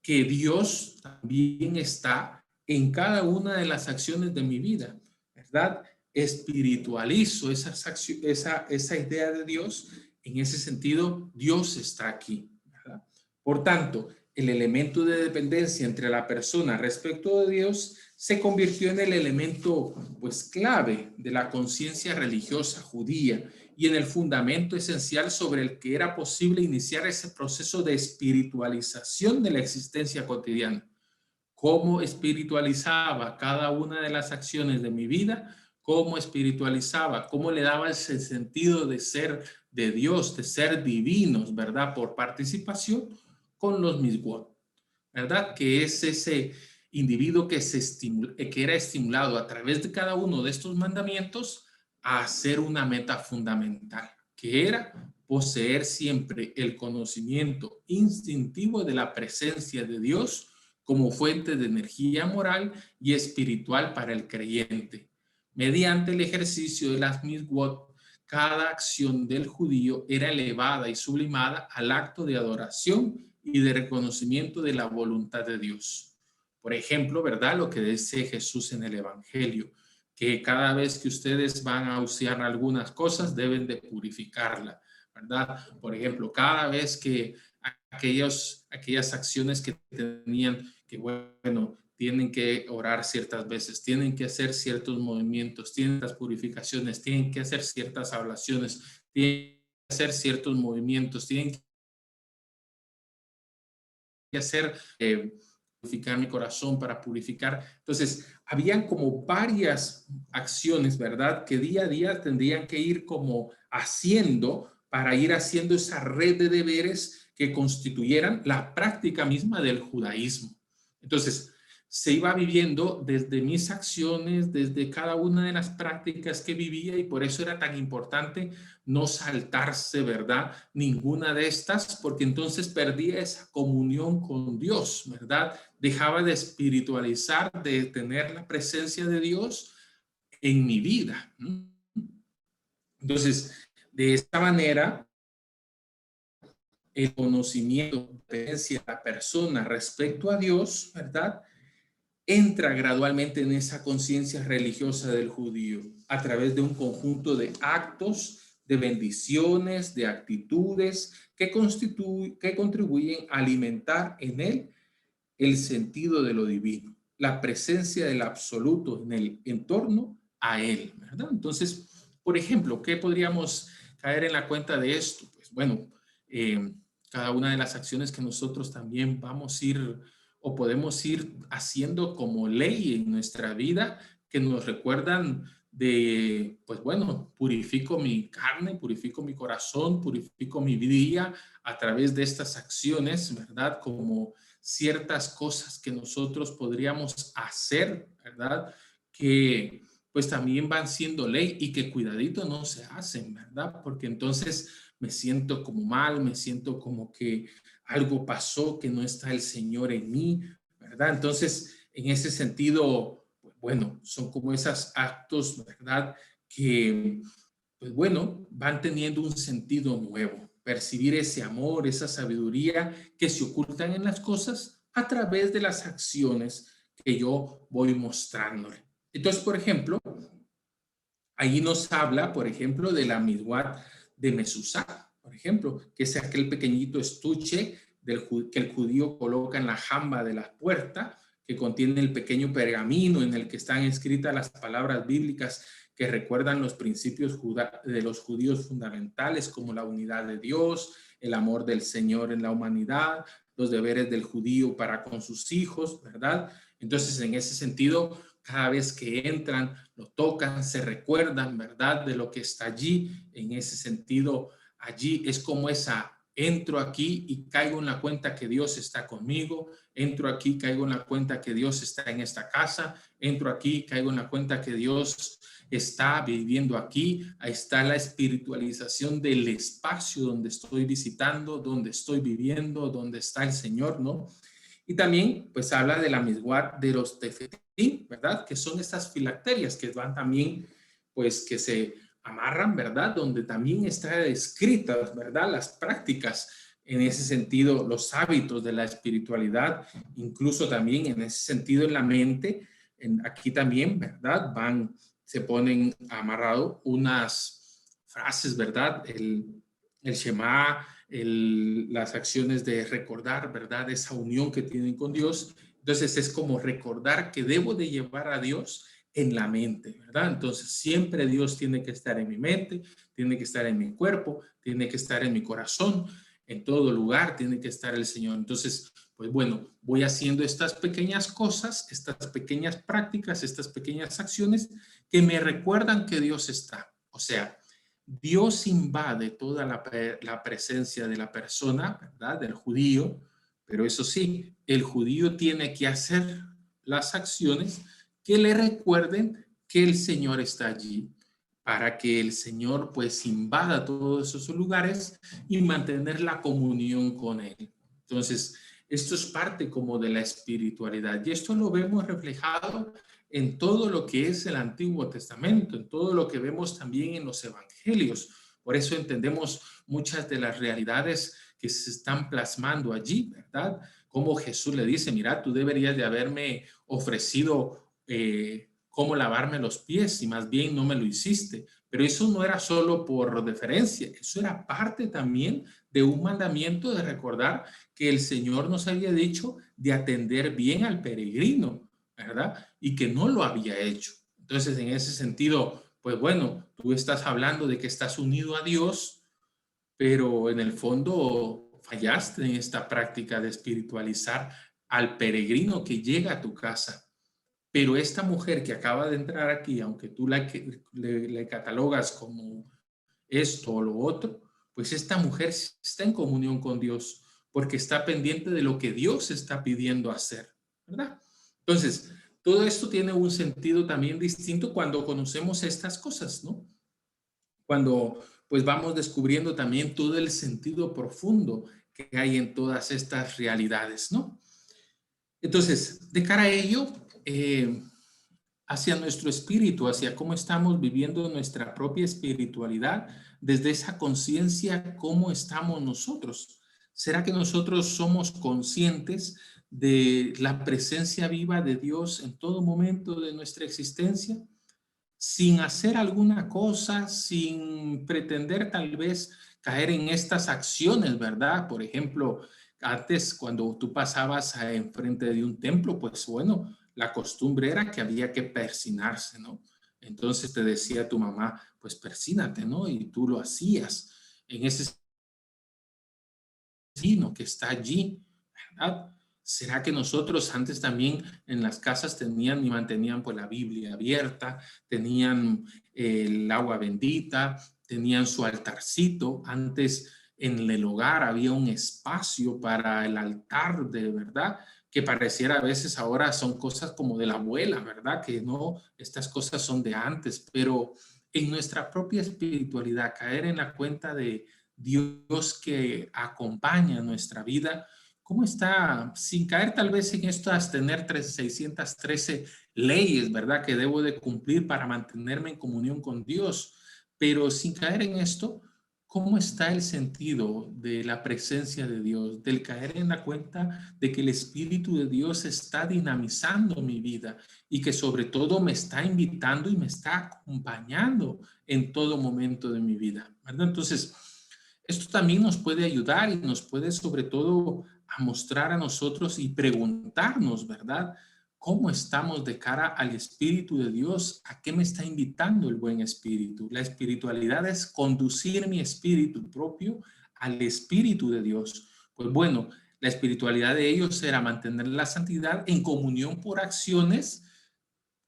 que Dios también está en cada una de las acciones de mi vida, ¿verdad? Espiritualizo esa idea de Dios. En ese sentido, Dios está aquí, ¿verdad? Por tanto, el elemento de dependencia entre la persona respecto de Dios se convirtió en el elemento, pues, clave de la conciencia religiosa judía y en el fundamento esencial sobre el que era posible iniciar ese proceso de espiritualización de la existencia cotidiana. ¿Cómo espiritualizaba cada una de las acciones de mi vida? ¿Cómo espiritualizaba? ¿Cómo le daba ese sentido de ser de Dios, de ser divinos, ¿verdad? Por participación con los misguot, ¿verdad? Que es ese individuo que era estimulado a través de cada uno de estos mandamientos a hacer una meta fundamental, que era poseer siempre el conocimiento instintivo de la presencia de Dios como fuente de energía moral y espiritual para el creyente. Mediante el ejercicio de las misguot, cada acción del judío era elevada y sublimada al acto de adoración y de reconocimiento de la voluntad de Dios. Por ejemplo, ¿verdad? Lo que dice Jesús en el Evangelio, que cada vez que ustedes van a usar algunas cosas deben de purificarla, ¿verdad? Por ejemplo, cada vez que aquellas acciones que tenían que, bueno, tienen que orar ciertas veces, tienen que hacer ciertos movimientos, tienen las purificaciones, tienen que hacer ciertas ablaciones, tienen que hacer ciertos movimientos, tienen que hacer, purificar mi corazón para purificar. Entonces, habían como varias acciones, ¿verdad? Que día a día tendrían que ir como haciendo para ir haciendo esa red de deberes que constituyeran la práctica misma del judaísmo. Entonces, se iba viviendo desde mis acciones, desde cada una de las prácticas que vivía, y por eso era tan importante no saltarse, ¿verdad? Ninguna de estas, porque entonces perdía esa comunión con Dios, ¿verdad? Dejaba de espiritualizar, de tener la presencia de Dios en mi vida. Entonces, de esta manera, el conocimiento de la persona respecto a Dios, ¿verdad?, entra gradualmente en esa conciencia religiosa del judío a través de un conjunto de actos, de bendiciones, de actitudes que contribuyen a alimentar en él el sentido de lo divino, la presencia del absoluto en el entorno a él, ¿verdad? Entonces, por ejemplo, ¿qué podríamos caer en la cuenta de esto? Pues bueno, cada una de las acciones que nosotros también vamos a ir o podemos ir haciendo como ley en nuestra vida, que nos recuerdan de, pues bueno, purifico mi carne, purifico mi corazón, purifico mi vida a través de estas acciones, ¿verdad? Como ciertas cosas que nosotros podríamos hacer, ¿verdad? Que pues también van siendo ley y que cuidadito no se hacen, ¿verdad? Porque entonces me siento como mal, me siento como que algo pasó, que no está el Señor en mí, ¿verdad? Entonces, en ese sentido, pues bueno, son como esos actos, ¿verdad? Que, pues bueno, van teniendo un sentido nuevo. Percibir ese amor, esa sabiduría que se ocultan en las cosas a través de las acciones que yo voy mostrándole. Entonces, por ejemplo, ahí nos habla, por ejemplo, de la Midwat de Mesusá, por ejemplo, que es aquel pequeñito estuche que el judío coloca en la jamba de la puerta, que contiene el pequeño pergamino en el que están escritas las palabras bíblicas que recuerdan los principios de los judíos fundamentales, como la unidad de Dios, el amor del Señor en la humanidad, los deberes del judío para con sus hijos, ¿verdad? Entonces, en ese sentido, cada vez que entran, lo tocan, se recuerdan, ¿verdad?, de lo que está allí. En ese sentido, allí es como entro aquí y caigo en la cuenta que Dios está conmigo, entro aquí, caigo en la cuenta que Dios está en esta casa, entro aquí, caigo en la cuenta que Dios está viviendo aquí. Ahí está la espiritualización del espacio donde estoy visitando, donde estoy viviendo, donde está el Señor, ¿no? Y también, pues, habla de la Midwat de los Tefetim, ¿sí? ¿Verdad? Que son estas filacterias que van también, pues que se amarran, ¿verdad? Donde también está descritas, ¿verdad? Las prácticas, en ese sentido, los hábitos de la espiritualidad, incluso también en ese sentido en la mente, aquí también, ¿verdad? Se ponen amarrado unas frases, ¿verdad? El Shema, las acciones de recordar, ¿verdad? Esa unión que tienen con Dios. Entonces es como recordar que debo de llevar a Dios en la mente, ¿verdad? Entonces siempre Dios tiene que estar en mi mente, tiene que estar en mi cuerpo, tiene que estar en mi corazón, en todo lugar tiene que estar el Señor. Entonces, pues bueno, voy haciendo estas pequeñas cosas, estas pequeñas prácticas, estas pequeñas acciones que me recuerdan que Dios está. O sea, Dios invade toda la presencia de la persona, ¿verdad? Del judío, pero eso sí, el judío tiene que hacer las acciones que le recuerden que el Señor está allí, para que el Señor pues invada todos esos lugares y mantener la comunión con Él. Entonces, esto es parte como de la espiritualidad y esto lo vemos reflejado en todo lo que es el Antiguo Testamento, en todo lo que vemos también en los evangelios. Por eso entendemos muchas de las realidades que se están plasmando allí, ¿verdad? Como Jesús le dice, mira, tú deberías de haberme ofrecido cómo lavarme los pies y más bien no me lo hiciste. Pero eso no era solo por deferencia, eso era parte también de un mandamiento de recordar que el Señor nos había dicho de atender bien al peregrino, ¿verdad? Y que no lo había hecho. Entonces, en ese sentido, pues bueno, tú estás hablando de que estás unido a Dios, pero en el fondo fallaste en esta práctica de espiritualizar al peregrino que llega a tu casa. Pero esta mujer que acaba de entrar aquí, aunque tú le catalogas como esto o lo otro, pues esta mujer está en comunión con Dios porque está pendiente de lo que Dios está pidiendo hacer, ¿verdad? Entonces, todo esto tiene un sentido también distinto cuando conocemos estas cosas, ¿no? Cuando pues vamos descubriendo también todo el sentido profundo que hay en todas estas realidades, ¿no? Entonces, de cara a ello, hacia nuestro espíritu, hacia cómo estamos viviendo nuestra propia espiritualidad, desde esa conciencia, cómo estamos nosotros. ¿Será que nosotros somos conscientes de la presencia viva de Dios en todo momento de nuestra existencia? Sin hacer alguna cosa, sin pretender tal vez caer en estas acciones, ¿verdad? Por ejemplo, antes cuando tú pasabas enfrente de un templo, pues bueno, la costumbre era que había que persinarse, ¿no? Entonces te decía tu mamá, pues persínate, ¿no? Y tú lo hacías en ese signo que está allí, ¿verdad? ¿Será que nosotros antes también en las casas tenían y mantenían pues la Biblia abierta, tenían el agua bendita, tenían su altarcito? Antes en el hogar había un espacio para el altar de verdad, que pareciera a veces ahora son cosas como de la abuela, ¿verdad? Que no, estas cosas son de antes, pero en nuestra propia espiritualidad, caer en la cuenta de Dios que acompaña nuestra vida. ¿Cómo está? Sin caer tal vez en estas, tener 613 leyes, ¿verdad? Que debo de cumplir para mantenerme en comunión con Dios. Pero sin caer en esto, ¿cómo está el sentido de la presencia de Dios? Del caer en la cuenta de que el Espíritu de Dios está dinamizando mi vida y que sobre todo me está invitando y me está acompañando en todo momento de mi vida, ¿verdad? Entonces, esto también nos puede ayudar y nos puede sobre todo a mostrar a nosotros y preguntarnos, ¿verdad? ¿Cómo estamos de cara al Espíritu de Dios? ¿A qué me está invitando el buen Espíritu? La espiritualidad es conducir mi espíritu propio al Espíritu de Dios. Pues bueno, la espiritualidad de ellos era mantener la santidad en comunión por acciones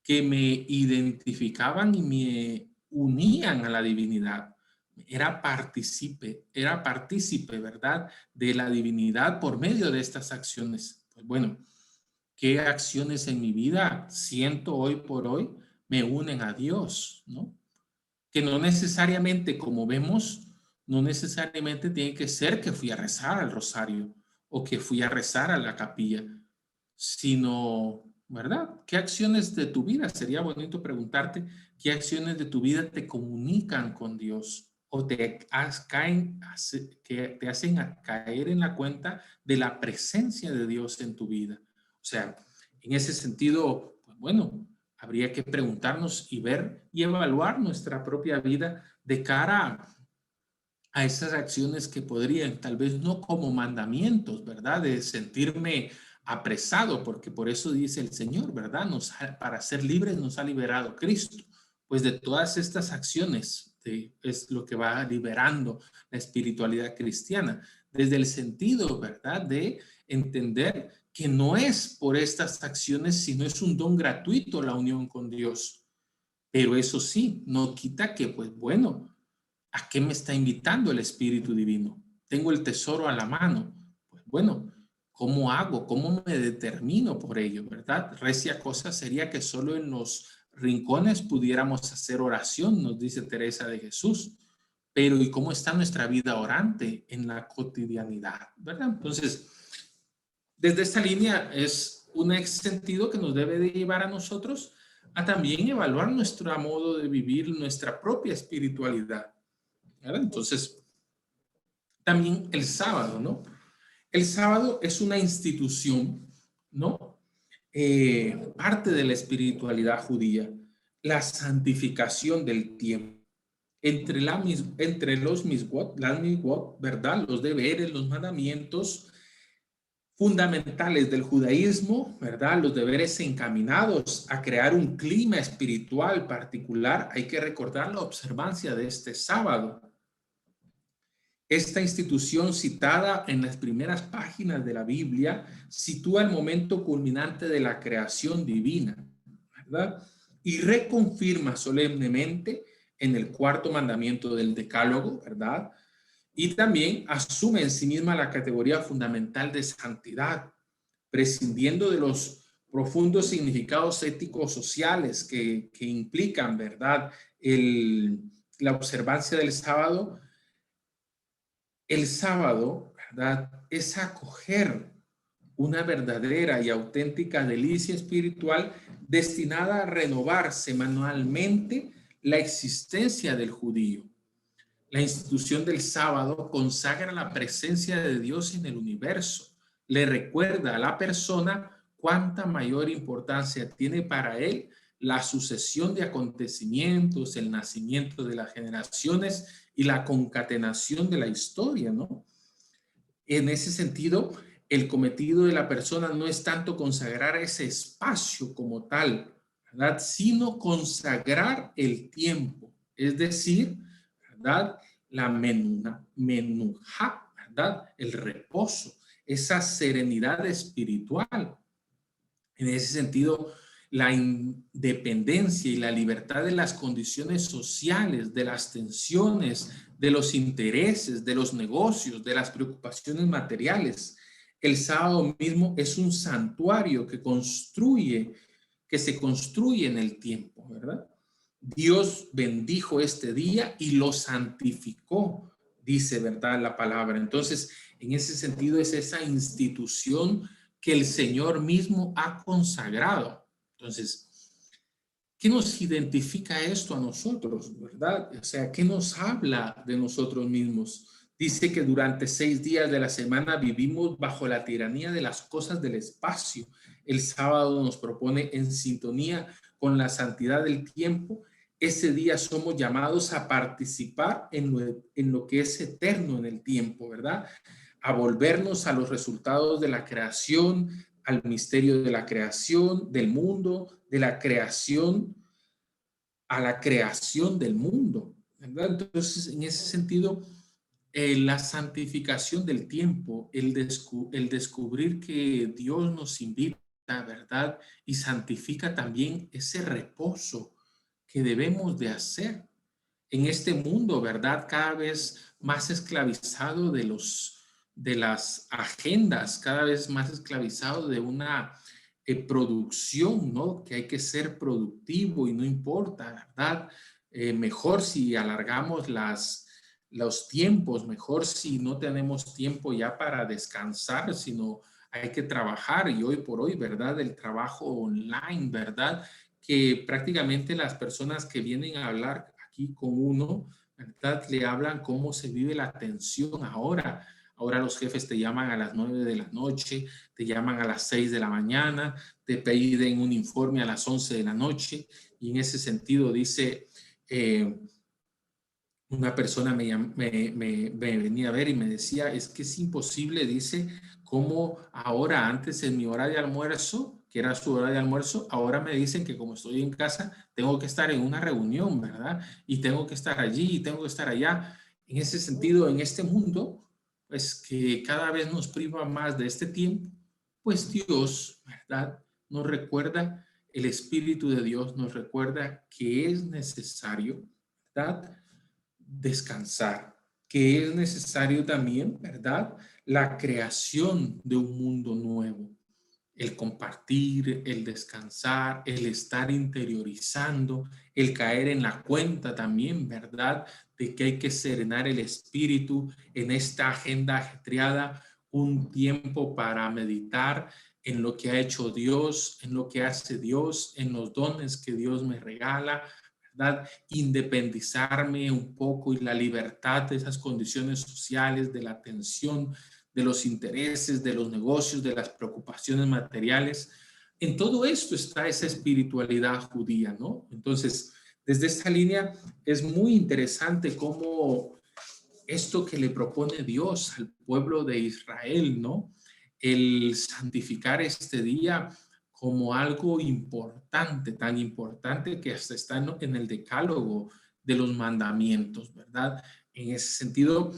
que me identificaban y me unían a la divinidad. Era partícipe, ¿verdad? De la divinidad por medio de estas acciones. Pues bueno, ¿qué acciones en mi vida siento hoy por hoy me unen a Dios, ¿no? Que no necesariamente, como vemos, no necesariamente tiene que ser que fui a rezar al rosario o que fui a rezar a la capilla, sino ¿verdad? ¿Qué acciones de tu vida? Sería bonito preguntarte, ¿qué acciones de tu vida te comunican con Dios? O que te hacen caer en la cuenta de la presencia de Dios en tu vida. O sea, en ese sentido, pues bueno, habría que preguntarnos y ver y evaluar nuestra propia vida de cara a esas acciones que podrían, tal vez no como mandamientos, ¿verdad? De sentirme apresado, porque por eso dice el Señor, ¿verdad? Para ser libres nos ha liberado Cristo. Pues de todas estas acciones es lo que va liberando la espiritualidad cristiana, desde el sentido, ¿verdad? De entender que no es por estas acciones, sino es un don gratuito la unión con Dios. Pero eso sí, no quita que, pues bueno, ¿a qué me está invitando el Espíritu Divino? Tengo el tesoro a la mano. Pues bueno, ¿cómo hago? ¿Cómo me determino por ello? ¿Verdad? Recia cosa sería que solo en los rincones pudiéramos hacer oración, nos dice Teresa de Jesús. Pero ¿y cómo está nuestra vida orante en la cotidianidad? ¿Verdad? Entonces, desde esta línea es un sentido que nos debe de llevar a nosotros a también evaluar nuestro modo de vivir, nuestra propia espiritualidad. ¿Verdad? Entonces, también el sábado, ¿no? El sábado es una institución, ¿no? Parte de la espiritualidad judía, la santificación del tiempo. Entre los miswot, las miswot, ¿verdad? Los deberes, los mandamientos fundamentales del judaísmo, ¿verdad? Los deberes encaminados a crear un clima espiritual particular. Hay que recordar la observancia de este sábado. Esta institución citada en las primeras páginas de la Biblia sitúa el momento culminante de la creación divina, ¿verdad? Y reconfirma solemnemente en el cuarto mandamiento del Decálogo, ¿verdad? Y también asume en sí misma la categoría fundamental de santidad, prescindiendo de los profundos significados éticos sociales que implican, ¿verdad? La observancia del sábado. El sábado, ¿verdad? Es acoger una verdadera y auténtica delicia espiritual destinada a renovar semanalmente la existencia del judío. La institución del sábado consagra la presencia de Dios en el universo. Le recuerda a la persona cuánta mayor importancia tiene para él la sucesión de acontecimientos, el nacimiento de las generaciones y la concatenación de la historia, ¿no? En ese sentido, el cometido de la persona no es tanto consagrar ese espacio como tal, ¿verdad? Sino consagrar el tiempo, es decir, ¿verdad? La menujá, ¿verdad? El reposo, esa serenidad espiritual. En ese sentido, la independencia y la libertad de las condiciones sociales, de las tensiones, de los intereses, de los negocios, de las preocupaciones materiales. El sábado mismo es un santuario que se construye en el tiempo, ¿verdad? Dios bendijo este día y lo santificó, dice, ¿verdad? La palabra. Entonces, en ese sentido es esa institución que el Señor mismo ha consagrado. Entonces, ¿qué nos identifica esto a nosotros, verdad? O sea, ¿qué nos habla de nosotros mismos? Dice que durante 6 días de la semana vivimos bajo la tiranía de las cosas del espacio. El sábado nos propone en sintonía con la santidad del tiempo. Ese día somos llamados a participar en lo que es eterno en el tiempo, ¿verdad? A volvernos a los resultados de la creación, al misterio de la creación, del mundo, de la creación a la creación del mundo, ¿verdad? Entonces, en ese sentido, la santificación del tiempo, el descubrir que Dios nos invita, ¿verdad? Y santifica también ese reposo que debemos de hacer en este mundo, ¿verdad? Cada vez más esclavizado de las agendas, cada vez más esclavizado de una producción, ¿no? Que hay que ser productivo y no importa, ¿verdad? Mejor si alargamos los tiempos, mejor si no tenemos tiempo ya para descansar, sino hay que trabajar y hoy por hoy, ¿verdad? El trabajo online, ¿verdad? Que prácticamente las personas que vienen a hablar aquí con uno, ¿verdad? Le hablan cómo se vive la tensión ahora. Ahora los jefes te llaman a las 9 de la noche, te llaman a las 6 de la mañana, te piden un informe a las 11 de la noche y en ese sentido dice, una persona me venía a ver y me decía, es que es imposible, dice, como ahora antes en mi hora de almuerzo, que era su hora de almuerzo, ahora me dicen que como estoy en casa, tengo que estar en una reunión, ¿verdad? Y tengo que estar allí y tengo que estar allá. En ese sentido, en este mundo, pues que cada vez nos priva más de este tiempo, pues Dios, ¿verdad? Nos recuerda, el Espíritu de Dios nos recuerda que es necesario, ¿verdad? Descansar, que es necesario también, ¿verdad? La creación de un mundo nuevo, el compartir, el descansar, el estar interiorizando, el caer en la cuenta también, ¿verdad? De que hay que serenar el espíritu en esta agenda ajetreada, un tiempo para meditar en lo que ha hecho Dios, en lo que hace Dios, en los dones que Dios me regala, ¿verdad? Independizarme un poco y la libertad de esas condiciones sociales, de la tensión, de los intereses, de los negocios, de las preocupaciones materiales. En todo esto está esa espiritualidad judía, ¿no? Entonces, desde esta línea es muy interesante cómo esto que le propone Dios al pueblo de Israel, ¿no? El santificar este día como algo importante, tan importante que hasta está en el decálogo de los mandamientos, ¿verdad? En ese sentido,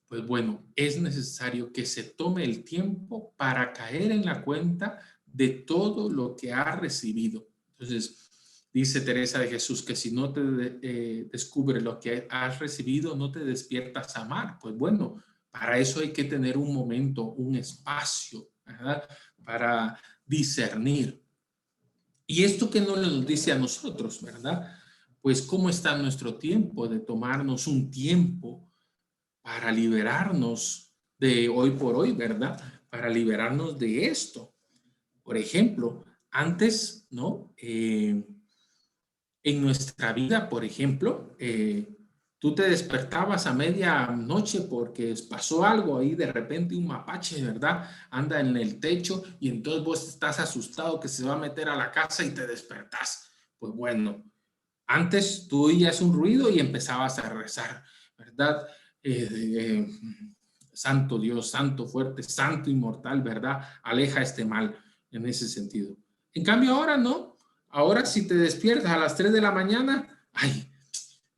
pues bueno, es necesario que se tome el tiempo para caer en la cuenta de todo lo que ha recibido. Entonces, dice Teresa de Jesús que si no te descubres lo que has recibido, no te despiertas a amar. Pues bueno, para eso hay que tener un momento, un espacio, ¿verdad? Para discernir. Y esto que no nos dice a nosotros, ¿verdad? Pues cómo está nuestro tiempo de tomarnos un tiempo para liberarnos de hoy por hoy, ¿verdad? Para liberarnos de esto. Por ejemplo, antes, ¿no? En nuestra vida, por ejemplo, tú te despertabas a medianoche porque pasó algo ahí, de repente un mapache, ¿verdad? Anda en el techo y entonces vos estás asustado que se va a meter a la casa y te despertás. Pues bueno, antes tú oías un ruido y empezabas a rezar, ¿verdad? Santo Dios, santo fuerte, santo inmortal, ¿verdad? Aleja este mal en ese sentido. En cambio ahora no. Ahora si te despiertas a las 3 de la mañana, ay,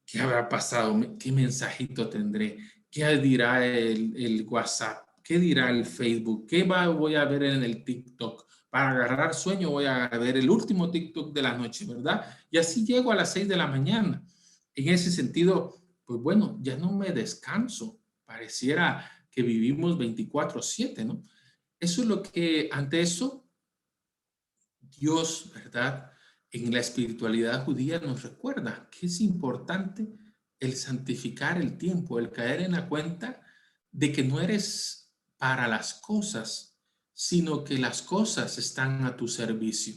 ¿qué habrá pasado? ¿Qué mensajito tendré? ¿Qué dirá el WhatsApp? ¿Qué dirá el Facebook? ¿Qué voy a ver en el TikTok? Para agarrar sueño voy a ver el último TikTok de la noche, ¿verdad? Y así llego a las 6 de la mañana. En ese sentido, pues bueno, ya no me descanso. Pareciera que vivimos 24/7, ¿no? Eso es lo que, ante eso, Dios, ¿verdad? En la espiritualidad judía nos recuerda que es importante el santificar el tiempo, el caer en la cuenta de que no eres para las cosas, sino que las cosas están a tu servicio.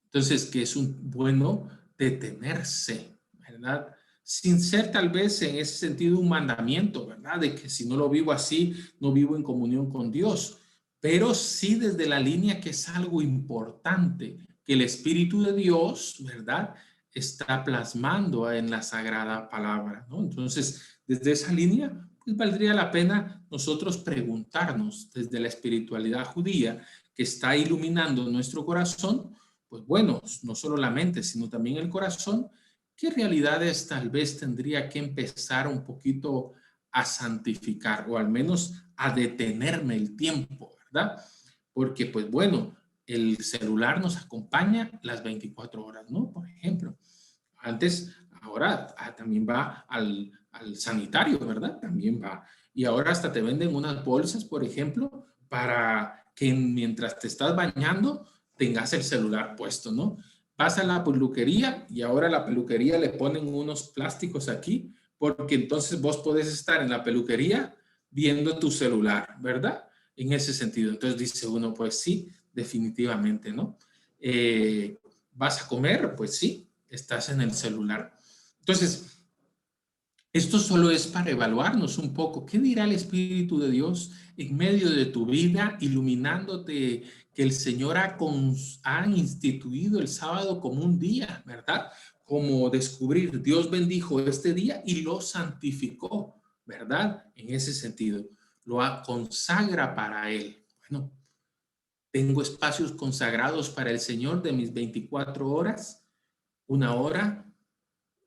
Entonces, que es un bueno detenerse, ¿verdad? Sin ser tal vez en ese sentido un mandamiento, ¿verdad? De que si no lo vivo así, no vivo en comunión con Dios, pero sí desde la línea que es algo importante, que el Espíritu de Dios, ¿verdad? Está plasmando en la sagrada palabra, ¿no? Entonces, desde esa línea, pues valdría la pena nosotros preguntarnos desde la espiritualidad judía que está iluminando nuestro corazón, pues bueno, no solo la mente, sino también el corazón, ¿qué realidades tal vez tendría que empezar un poquito a santificar o al menos a detenerme el tiempo, ¿verdad? Porque pues bueno, el celular nos acompaña las 24 horas, ¿no? Por ejemplo, antes, ahora también va al sanitario, ¿verdad? También va. Y ahora hasta te venden unas bolsas, por ejemplo, para que mientras te estás bañando tengas el celular puesto, ¿no? Vas a la peluquería y ahora a la peluquería le ponen unos plásticos aquí, porque entonces vos podés estar en la peluquería viendo tu celular, ¿verdad? en ese sentido. Entonces dice uno, pues sí, definitivamente, ¿no? ¿Vas a comer? Pues sí, estás en el celular. Entonces, esto solo es para evaluarnos un poco. ¿Qué dirá el Espíritu de Dios en medio de tu vida, iluminándote que el Señor ha instituido el sábado como un día, ¿verdad? Como descubrir, Dios bendijo este día y lo santificó, ¿verdad? En ese sentido, consagra para Él. Bueno, tengo espacios consagrados para el Señor de mis 24 horas, 1 hora,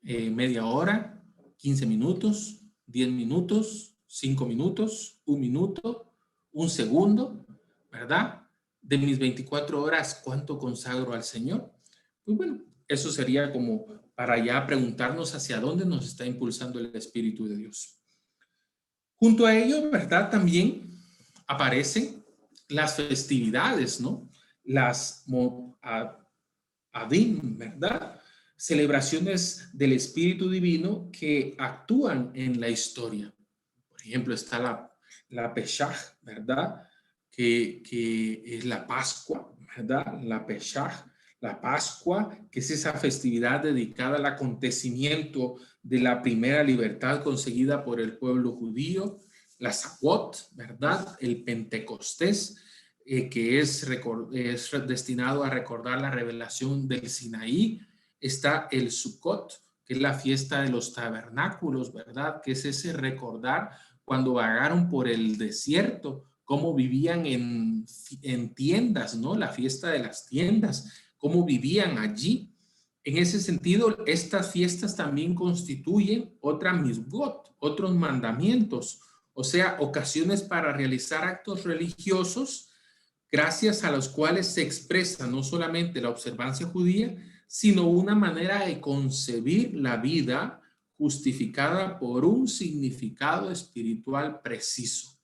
media hora, 15 minutos, 10 minutos, 5 minutos, 1 minuto, 1 segundo, ¿verdad? De mis 24 horas, ¿cuánto consagro al Señor? Pues bueno, eso sería como para ya preguntarnos hacia dónde nos está impulsando el Espíritu de Dios. Junto a ello, ¿verdad? También aparecen las festividades, ¿no? Las Moadim, ¿verdad? Celebraciones del Espíritu Divino que actúan en la historia. Por ejemplo, está la Pesaj, ¿verdad? Que es la Pascua, ¿verdad? La Pesaj, la Pascua, que es esa festividad dedicada al acontecimiento de la primera libertad conseguida por el pueblo judío. La Shavuot, ¿verdad? El Pentecostés, que es destinado a recordar la revelación del Sinaí. Está el Sukkot, que es la fiesta de los tabernáculos, ¿verdad? Que es ese recordar cuando vagaron por el desierto, cómo vivían en tiendas, ¿no? La fiesta de las tiendas, cómo vivían allí. En ese sentido, estas fiestas también constituyen otra mitzvot, otros mandamientos, o sea, ocasiones para realizar actos religiosos gracias a los cuales se expresa no solamente la observancia judía, sino una manera de concebir la vida justificada por un significado espiritual preciso.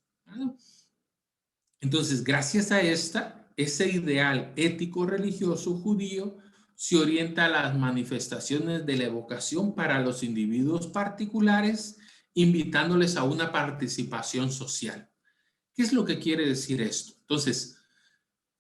Entonces, gracias a ese ideal ético religioso judío se orienta a las manifestaciones de la evocación para los individuos particulares, invitándoles a una participación social. ¿Qué es lo que quiere decir esto? Entonces,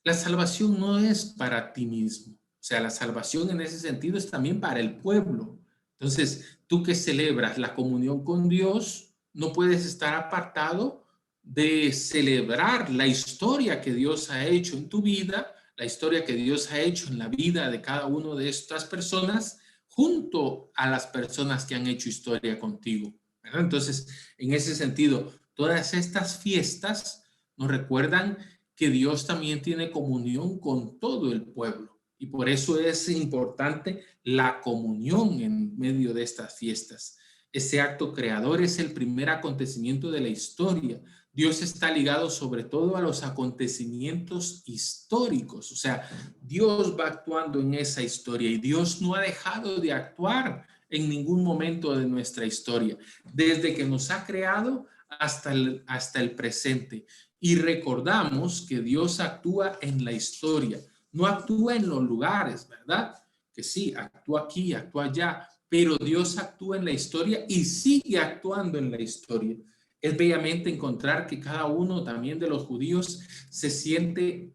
la salvación no es para ti mismo. O sea, la salvación en ese sentido es también para el pueblo. Entonces, tú que celebras la comunión con Dios, no puedes estar apartado de celebrar la historia que Dios ha hecho en tu vida, la historia que Dios ha hecho en la vida de cada una de estas personas, junto a las personas que han hecho historia contigo, ¿verdad? Entonces, en ese sentido, todas estas fiestas nos recuerdan que Dios también tiene comunión con todo el pueblo. Y por eso es importante la comunión en medio de estas fiestas. Ese acto creador es el primer acontecimiento de la historia. Dios está ligado sobre todo a los acontecimientos históricos. O sea, Dios va actuando en esa historia y Dios no ha dejado de actuar en ningún momento de nuestra historia, desde que nos ha creado hasta el presente. Y recordamos que Dios actúa en la historia, no actúa en los lugares, ¿verdad? Que sí, actúa aquí, actúa allá, pero Dios actúa en la historia y sigue actuando en la historia. Es bellamente encontrar que cada uno también de los judíos se siente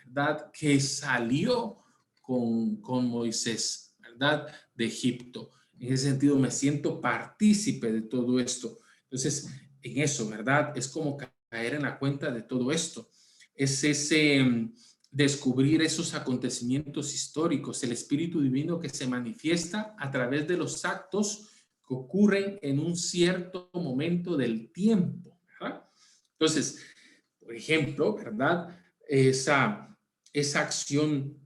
¿verdad? Que salió con Moisés, ¿verdad? De Egipto. En ese sentido me siento partícipe de todo esto. Entonces, en eso, ¿verdad? Es como caer en la cuenta de todo esto. Es ese descubrir esos acontecimientos históricos, el Espíritu Divino que se manifiesta a través de los actos que ocurren en un cierto momento del tiempo, ¿verdad? Entonces, por ejemplo, ¿verdad? Esa acción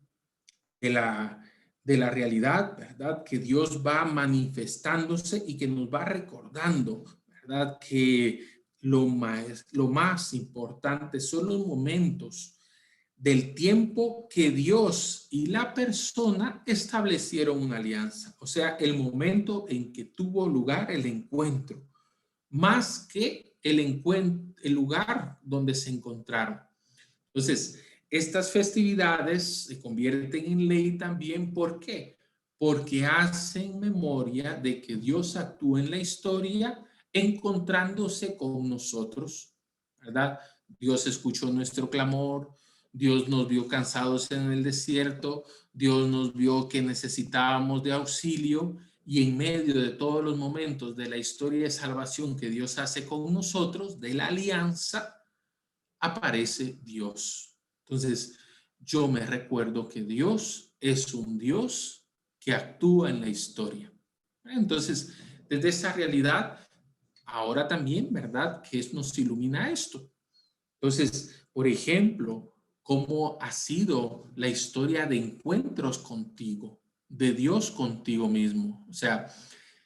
de la realidad, ¿verdad? Que Dios va manifestándose y que nos va recordando, ¿verdad? Que lo más importante son los momentos del tiempo que Dios y la persona establecieron una alianza. O sea, el momento en que tuvo lugar el encuentro, más que el lugar donde se encontraron. Entonces, estas festividades se convierten en ley también. ¿Por qué? Porque hacen memoria de que Dios actúa en la historia encontrándose con nosotros, ¿verdad? Dios escuchó nuestro clamor, Dios nos vio cansados en el desierto, Dios nos vio que necesitábamos de auxilio y en medio de todos los momentos de la historia de salvación que Dios hace con nosotros, de la alianza, aparece Dios. Entonces, yo me recuerdo que Dios es un Dios que actúa en la historia. Entonces, desde esa realidad, ahora también, ¿verdad? Que nos ilumina esto. Entonces, por ejemplo, ¿cómo ha sido la historia de encuentros contigo, de Dios contigo mismo? O sea,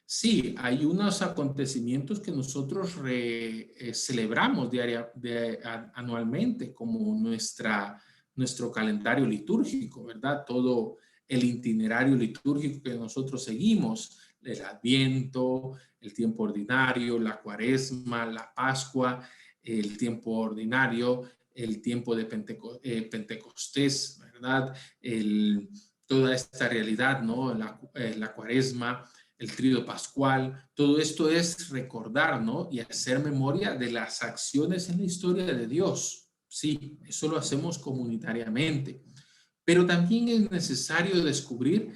sí, hay unos acontecimientos que nosotros celebramos anualmente, como nuestro calendario litúrgico, ¿verdad? Todo el itinerario litúrgico que nosotros seguimos, el Adviento, el tiempo ordinario, la Cuaresma, la Pascua, el tiempo ordinario, el tiempo de Pentecostés, ¿verdad? Toda esta realidad, ¿no? La Cuaresma, el tríodo pascual, todo esto es recordar, ¿no? Y hacer memoria de las acciones en la historia de Dios. Sí, eso lo hacemos comunitariamente, pero también es necesario descubrir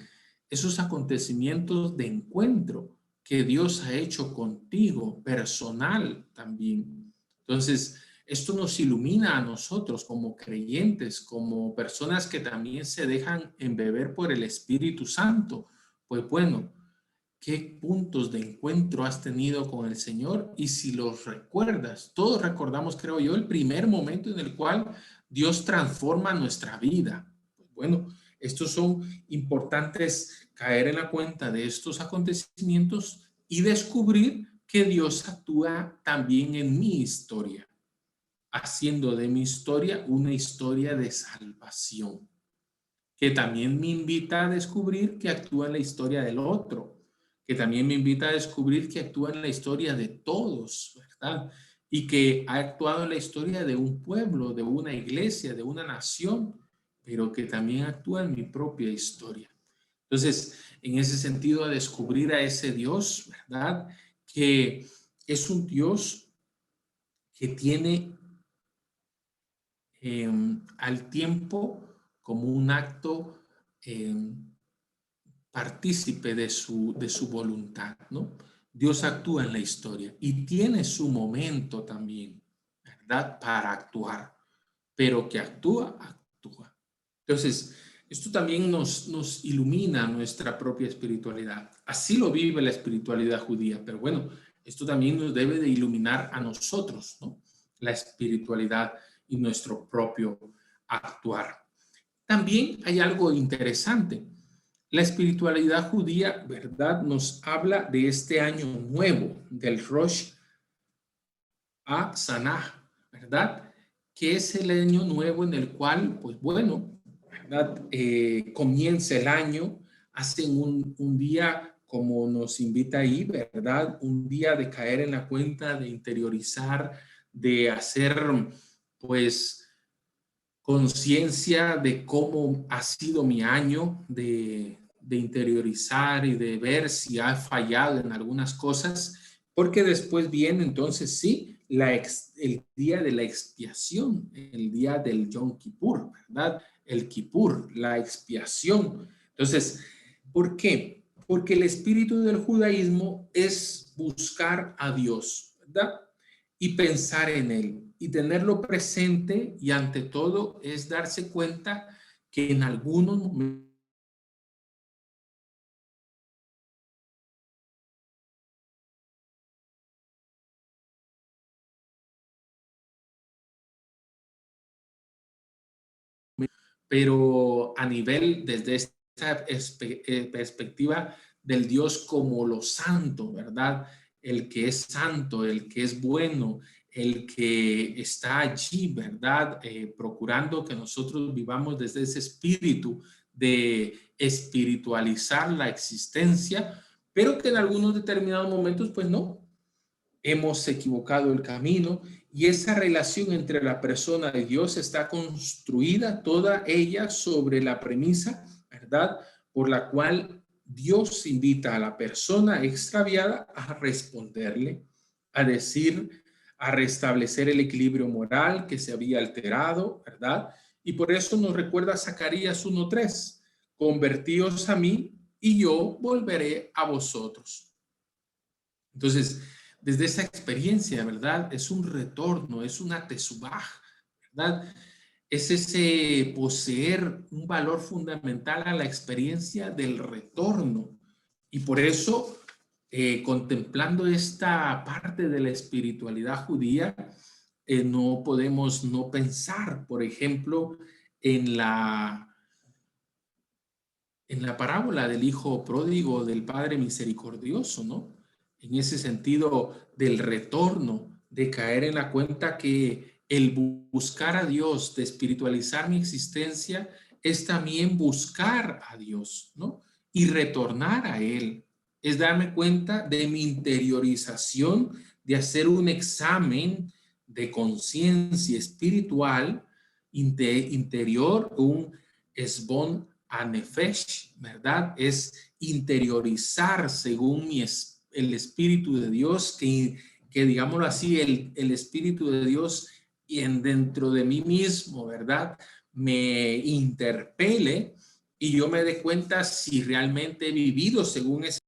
esos acontecimientos de encuentro que Dios ha hecho contigo, personal también. Entonces, esto nos ilumina a nosotros como creyentes, como personas que también se dejan embeber por el Espíritu Santo. Pues bueno, ¿qué puntos de encuentro has tenido con el Señor? Y si los recuerdas, todos recordamos, creo yo, el primer momento en el cual Dios transforma nuestra vida. Bueno, estos son importantes, caer en la cuenta de estos acontecimientos y descubrir que Dios actúa también en mi historia, haciendo de mi historia una historia de salvación, que también me invita a descubrir que actúa en la historia del otro, que también me invita a descubrir que actúa en la historia de todos, ¿verdad? Y que ha actuado en la historia de un pueblo, de una iglesia, de una nación, pero que también actúa en mi propia historia. Entonces, en ese sentido, a descubrir a ese Dios, ¿verdad? Que es un Dios que tiene al tiempo como un acto partícipe de su voluntad, ¿no? Dios actúa en la historia y tiene su momento también, ¿verdad? Para actuar, pero que actúa. Entonces, esto también nos ilumina nuestra propia espiritualidad. Así lo vive la espiritualidad judía, pero bueno, esto también nos debe de iluminar a nosotros, ¿no? La espiritualidad y nuestro propio actuar. También hay algo interesante. La espiritualidad judía, ¿verdad? Nos habla de este año nuevo, del Rosh Hashanah, ¿verdad? Que es el año nuevo en el cual, pues bueno, ¿verdad? Comienza el año, hacen un día como nos invita ahí, ¿verdad? Un día de caer en la cuenta, de interiorizar, de hacer, pues, conciencia de cómo ha sido mi año, de interiorizar y de ver si ha fallado en algunas cosas, porque después viene entonces sí el día de la expiación, el día del Yom Kippur, ¿verdad? El Kippur, la expiación. Entonces, ¿por qué? Porque el espíritu del judaísmo es buscar a Dios, ¿verdad? Y pensar en él y tenerlo presente, y ante todo es darse cuenta que en algunos momentos pero a nivel desde esta perspectiva del Dios como lo santo, ¿verdad? El que es santo, el que es bueno, el que está allí, ¿verdad? Procurando que nosotros vivamos desde ese espíritu de espiritualizar la existencia, pero que en algunos determinados momentos, pues no, hemos equivocado el camino, y esa relación entre la persona y Dios está construida toda ella sobre la premisa, ¿verdad? Por la cual Dios invita a la persona extraviada a responderle, a decir, a restablecer el equilibrio moral que se había alterado, ¿verdad? Y por eso nos recuerda Zacarías 1:3, convertíos a mí y yo volveré a vosotros. Entonces, desde esa experiencia, ¿verdad? Es un retorno, es una tesubaj, ¿verdad? Es ese poseer un valor fundamental a la experiencia del retorno. Y por eso, contemplando esta parte de la espiritualidad judía, no podemos no pensar, por ejemplo, en la parábola del hijo pródigo, del padre misericordioso, ¿no? En ese sentido del retorno, de caer en la cuenta que el buscar a Dios, de espiritualizar mi existencia, es también buscar a Dios, ¿no? Y retornar a Él. Es darme cuenta de mi interiorización, de hacer un examen de conciencia espiritual interior, un esbon a nefesh, ¿verdad? Es interiorizar según el Espíritu de Dios, que digámoslo así, el Espíritu de Dios y dentro de mí mismo, ¿verdad? Me interpele y yo me dé cuenta si realmente he vivido según ese.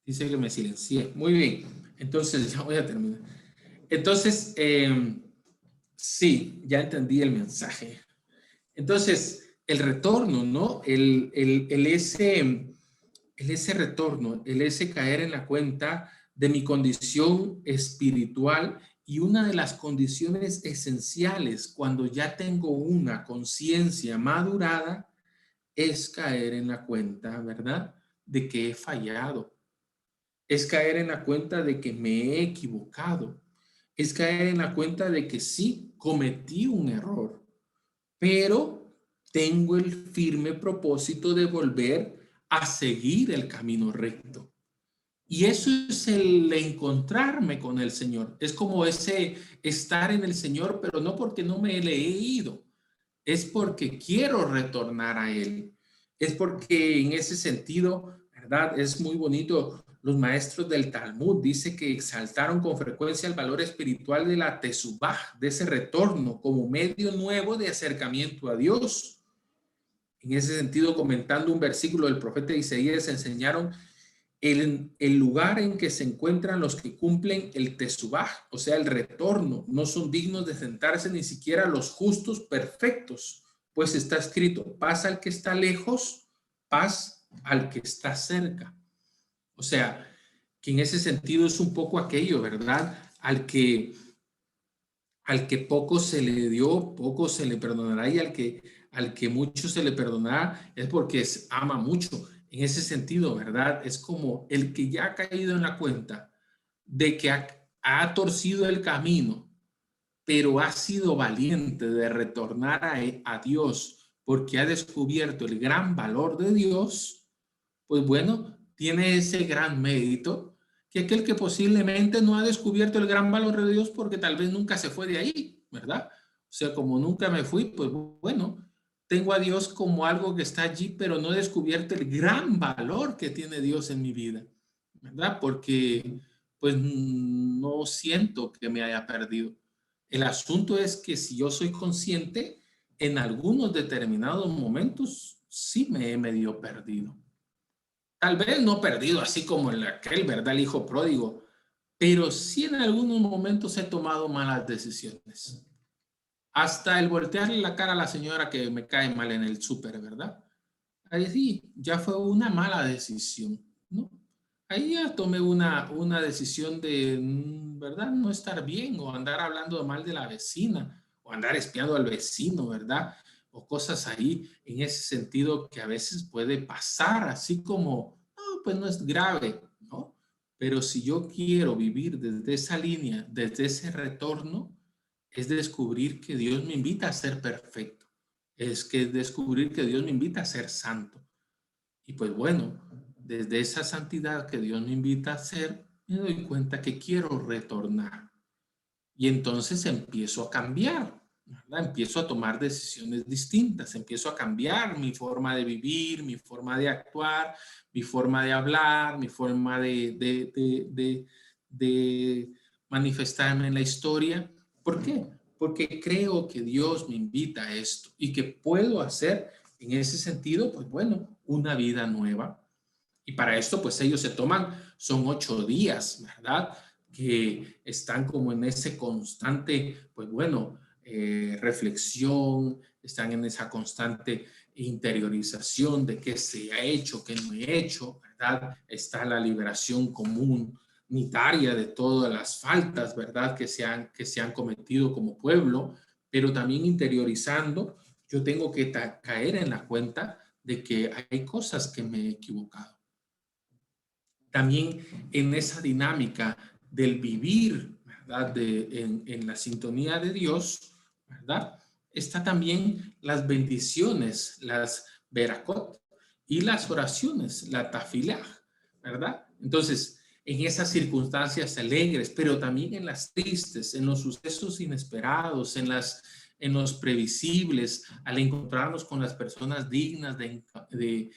Dice que me silencié. Muy bien. Entonces, ya voy a terminar. Entonces, sí, ya entendí el mensaje. Entonces, el retorno, ¿no? Ese retorno, ese caer en la cuenta de mi condición espiritual y una de las condiciones esenciales cuando ya tengo una conciencia madurada es caer en la cuenta, ¿verdad? De que he fallado. Es caer en la cuenta de que me he equivocado. Es caer en la cuenta de que sí, cometí un error, pero tengo el firme propósito de volver a seguir el camino recto. Y eso es el encontrarme con el Señor. Es como ese estar en el Señor, pero no porque no me le he ido. Es porque quiero retornar a Él. Es porque en ese sentido, ¿verdad? Es muy bonito. Los maestros del Talmud dice que exaltaron con frecuencia el valor espiritual de la tesubá, de ese retorno como medio nuevo de acercamiento a Dios. En ese sentido, comentando un versículo del profeta Isaías, enseñaron el lugar en que se encuentran los que cumplen el tesubá, o sea, el retorno. No son dignos de sentarse ni siquiera los justos perfectos, pues está escrito, paz al que está lejos, paz al que está cerca. O sea, que en ese sentido es un poco aquello, ¿verdad? Al que poco se le dio, poco se le perdonará, y al que mucho se le perdonará es porque ama mucho. En ese sentido, ¿verdad? Es como el que ya ha caído en la cuenta de que ha torcido el camino, pero ha sido valiente de retornar a Dios porque ha descubierto el gran valor de Dios, pues bueno, tiene ese gran mérito que aquel que posiblemente no ha descubierto el gran valor de Dios porque tal vez nunca se fue de ahí, ¿verdad? O sea, como nunca me fui, pues bueno, tengo a Dios como algo que está allí, pero no he descubierto el gran valor que tiene Dios en mi vida, ¿verdad? Porque pues no siento que me haya perdido. El asunto es que si yo soy consciente, en algunos determinados momentos sí me he medio perdido. Tal vez no perdido así como en aquel, ¿verdad? El hijo pródigo, pero sí en algunos momentos he tomado malas decisiones. Hasta el voltearle la cara a la señora que me cae mal en el súper, ¿verdad? Ahí sí, ya fue una mala decisión, ¿no? Ahí ya tomé una decisión de, ¿verdad? No estar bien o andar hablando mal de la vecina o andar espiando al vecino, ¿verdad? O cosas ahí en ese sentido que a veces puede pasar, así como, no, pues no es grave, ¿no? Pero si yo quiero vivir desde esa línea, desde ese retorno, es descubrir que Dios me invita a ser perfecto. Es que descubrir que Dios me invita a ser santo. Y pues bueno, desde esa santidad que Dios me invita a ser, me doy cuenta que quiero retornar. Y entonces empiezo a cambiar, ¿verdad? Empiezo a tomar decisiones distintas, empiezo a cambiar mi forma de vivir, mi forma de actuar, mi forma de hablar, mi forma de manifestarme en la historia. ¿Por qué? Porque creo que Dios me invita a esto y que puedo hacer en ese sentido, pues bueno, una vida nueva. Y para esto, pues ellos se toman, son 8 días, ¿verdad? Que están como en ese constante, pues bueno, reflexión, están en esa constante interiorización de qué se ha hecho, qué no he hecho, ¿verdad? Está la liberación comunitaria de todas las faltas, ¿verdad? Que se han cometido como pueblo, pero también interiorizando, yo tengo que caer en la cuenta de que hay cosas que me he equivocado. También en esa dinámica del vivir, ¿verdad? En la sintonía de Dios, ¿verdad? Está también las bendiciones, las verakot y las oraciones, la tafilá, ¿verdad? Entonces, en esas circunstancias alegres, pero también en las tristes, en los sucesos inesperados, en los previsibles, al encontrarnos con las personas dignas de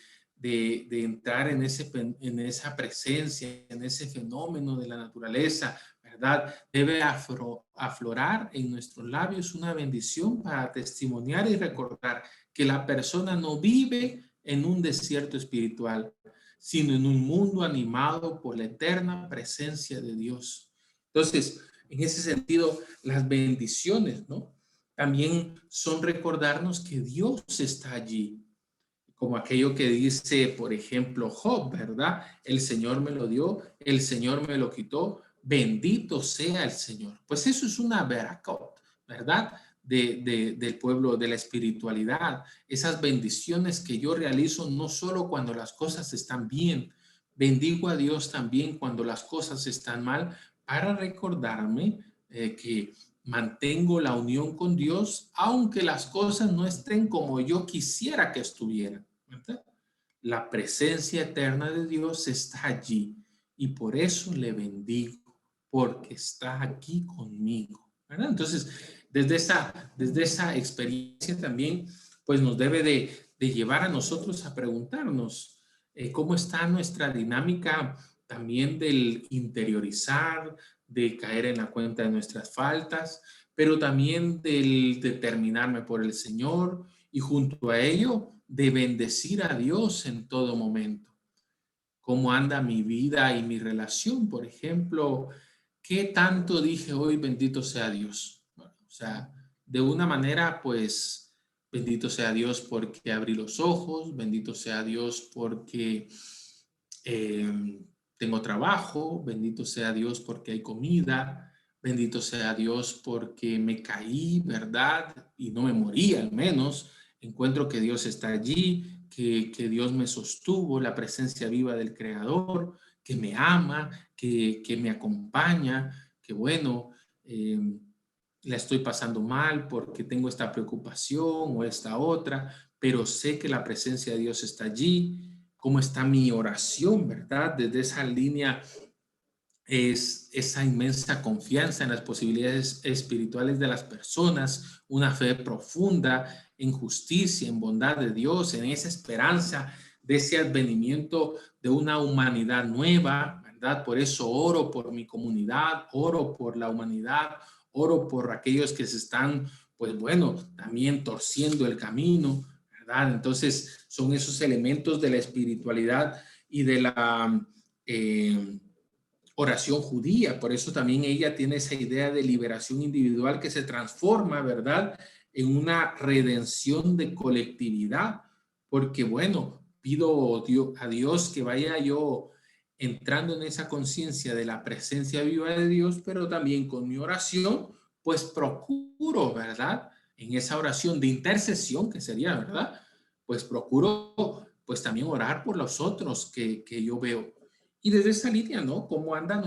entrar en esa presencia, en ese fenómeno de la naturaleza, ¿verdad? Debe aflorar en nuestros labios una bendición para testimoniar y recordar que la persona no vive en un desierto espiritual, sino en un mundo animado por la eterna presencia de Dios. Entonces, en ese sentido, las bendiciones, ¿no? También son recordarnos que Dios está allí, como aquello que dice, por ejemplo, Job, ¿verdad? El Señor me lo dio, el Señor me lo quitó, bendito sea el Señor. Pues eso es una verakot, ¿verdad? Del pueblo, de la espiritualidad, esas bendiciones que yo realizo no solo cuando las cosas están bien, bendigo a Dios también cuando las cosas están mal, para recordarme que mantengo la unión con Dios, aunque las cosas no estén como yo quisiera que estuvieran, ¿verdad? La presencia eterna de Dios está allí y por eso le bendigo, porque está aquí conmigo, ¿verdad? Entonces, desde esa experiencia también, pues nos debe de llevar a nosotros a preguntarnos cómo está nuestra dinámica también del interiorizar, de caer en la cuenta de nuestras faltas, pero también del determinarme por el Señor y junto a ello de bendecir a Dios en todo momento. ¿Cómo anda mi vida y mi relación? Por ejemplo, ¿qué tanto dije hoy bendito sea Dios? Bueno, o sea, de una manera, pues, bendito sea Dios porque abrí los ojos, bendito sea Dios porque eh, tengo trabajo, bendito sea Dios porque hay comida, bendito sea Dios porque me caí, ¿verdad? Y no me morí al menos. Encuentro que Dios está allí, que Dios me sostuvo, la presencia viva del Creador, que me ama, que me acompaña, que bueno, la estoy pasando mal porque tengo esta preocupación o esta otra, pero sé que la presencia de Dios está allí. ¿Cómo está mi oración, verdad? Desde esa línea es esa inmensa confianza en las posibilidades espirituales de las personas, una fe profunda en justicia, en bondad de Dios, en esa esperanza de ese advenimiento de una humanidad nueva, ¿verdad? Por eso oro por mi comunidad, oro por la humanidad, oro por aquellos que se están, pues bueno, también torciendo el camino, ¿verdad? Entonces son esos elementos de la espiritualidad y de la oración judía. Por eso también ella tiene esa idea de liberación individual que se transforma, ¿verdad?, en una redención de colectividad. Porque, bueno, pido a Dios que vaya yo entrando en esa conciencia de la presencia viva de Dios, pero también con mi oración, pues procuro, ¿verdad?, en esa oración de intercesión que sería, ¿verdad?, pues procuro, pues también orar por los otros que yo veo. Y desde esa línea, ¿no? ¿Cómo anda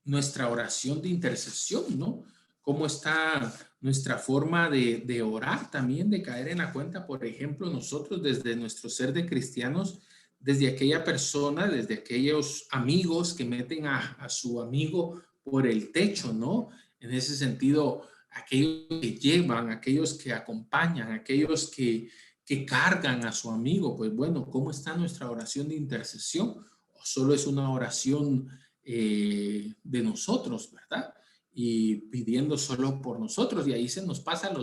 nuestra oración de intercesión, ¿no? ¿Cómo está nuestra forma de orar también, de caer en la cuenta, por ejemplo, nosotros desde nuestro ser de cristianos, desde aquella persona, desde aquellos amigos que meten a su amigo por el techo, ¿no? En ese sentido, aquellos que llevan, aquellos que acompañan, aquellos que cargan a su amigo, pues bueno, ¿cómo está nuestra oración de intercesión? ¿O solo es una oración de nosotros, verdad? Y pidiendo solo por nosotros, y ahí se nos pasan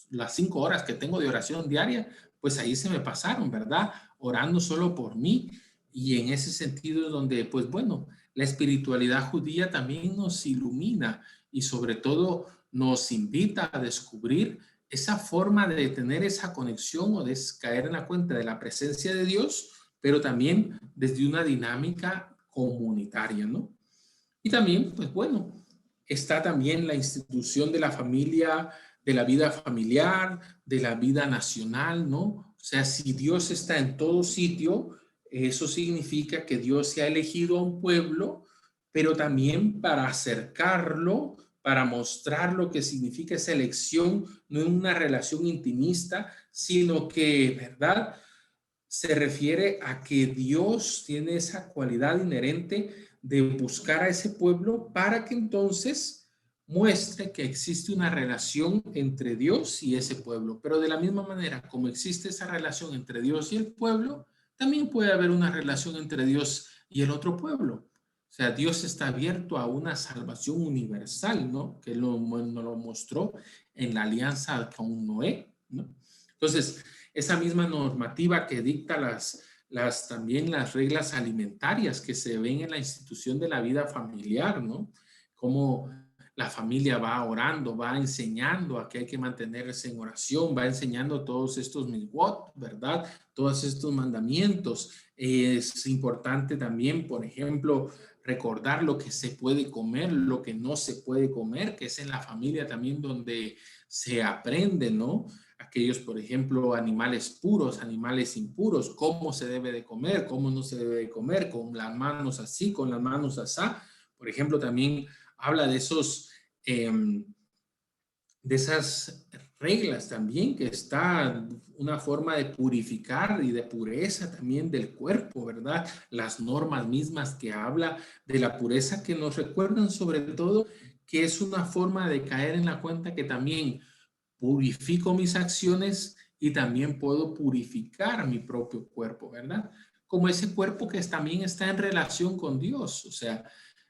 las 5 horas que tengo de oración diaria, pues ahí se me pasaron, ¿verdad? Orando solo por mí, y en ese sentido es donde, pues bueno, la espiritualidad judía también nos ilumina y sobre todo nos invita a descubrir esa forma de tener esa conexión o de caer en la cuenta de la presencia de Dios, pero también desde una dinámica comunitaria, ¿no? Y también, pues bueno, está también la institución de la familia, de la vida familiar, de la vida nacional, ¿no? O sea, si Dios está en todo sitio, eso significa que Dios se ha elegido a un pueblo, pero también para acercarlo, para mostrar lo que significa esa elección, no en una relación intimista, sino que, ¿verdad? Se refiere a que Dios tiene esa cualidad inherente de buscar a ese pueblo para que entonces muestre que existe una relación entre Dios y ese pueblo. Pero de la misma manera como existe esa relación entre Dios y el pueblo, también puede haber una relación entre Dios y el otro pueblo. O sea, Dios está abierto a una salvación universal, ¿no? Que nos lo mostró en la alianza con Noé, ¿no? Entonces, esa misma normativa que dicta también las reglas alimentarias que se ven en la institución de la vida familiar, ¿no? Cómo la familia va orando, va enseñando a que hay que mantenerse en oración, va enseñando todos estos mitzvot, ¿verdad? Todos estos mandamientos. Es importante también, por ejemplo, recordar lo que se puede comer, lo que no se puede comer, que es en la familia también donde se aprende, ¿no? Aquellos, por ejemplo, animales puros, animales impuros, cómo se debe de comer, cómo no se debe de comer, con las manos así, con las manos asá. Por ejemplo, también habla de de esas reglas también, que está una forma de purificar y de pureza también del cuerpo, ¿verdad? Las normas mismas que habla de la pureza, que nos recuerdan sobre todo que es una forma de caer en la cuenta que también purifico mis acciones y también puedo purificar mi propio cuerpo, ¿verdad? Como ese cuerpo que también está en relación con Dios, o sea,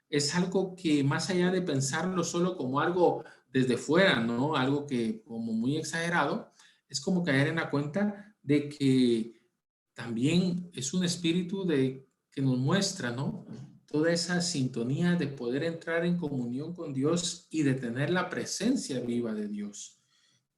es algo que más allá de pensarlo solo como algo desde fuera, ¿no? Algo que como muy exagerado, es como caer en la cuenta de que también es un espíritu que nos muestra, ¿no? Toda esa sintonía de poder entrar en comunión con Dios y de tener la presencia viva de Dios.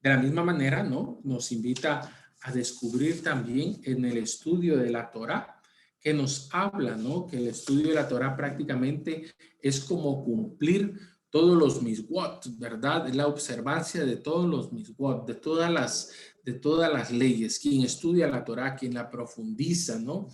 De la misma manera, ¿no? Nos invita a descubrir también en el estudio de la Torá, que nos habla, ¿no? Que el estudio de la Torá prácticamente es como cumplir todos los miswot, ¿verdad? La observancia de todos los miswot, de todas las leyes. Quien estudia la Torá, quien la profundiza, ¿no?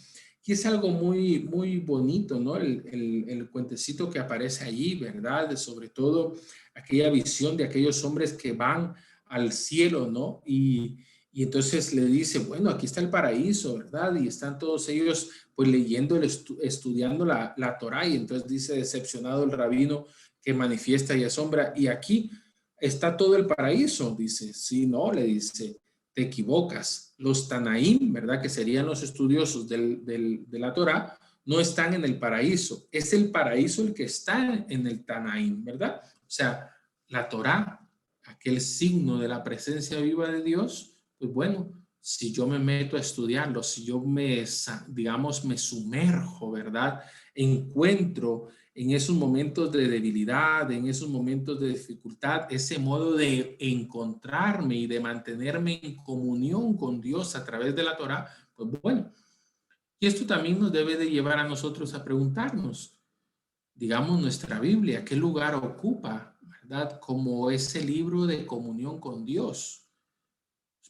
Y es algo muy, muy bonito, ¿no? El cuentecito que aparece allí, ¿verdad? Sobre todo aquella visión de aquellos hombres que van al cielo, ¿no? Y entonces le dice, bueno, aquí está el paraíso, ¿verdad? Y están todos ellos pues leyendo, estudiando la Torá, y entonces dice, decepcionado el rabino que manifiesta y asombra, y aquí está todo el paraíso, dice, sí, no, le dice, te equivocas, los Tanaim, ¿verdad? Que serían los estudiosos de la Torá, no están en el paraíso, es el paraíso el que está en el Tanaim, ¿verdad? O sea, la Torá, aquel signo de la presencia viva de Dios, pues bueno, si yo me meto a estudiarlo, si yo digamos, me sumerjo, ¿verdad? Encuentro en esos momentos de debilidad, en esos momentos de dificultad, ese modo de encontrarme y de mantenerme en comunión con Dios a través de la Torá, pues bueno. Y esto también nos debe de llevar a nosotros a preguntarnos, digamos, nuestra Biblia, ¿qué lugar ocupa, verdad? Como ese libro de comunión con Dios.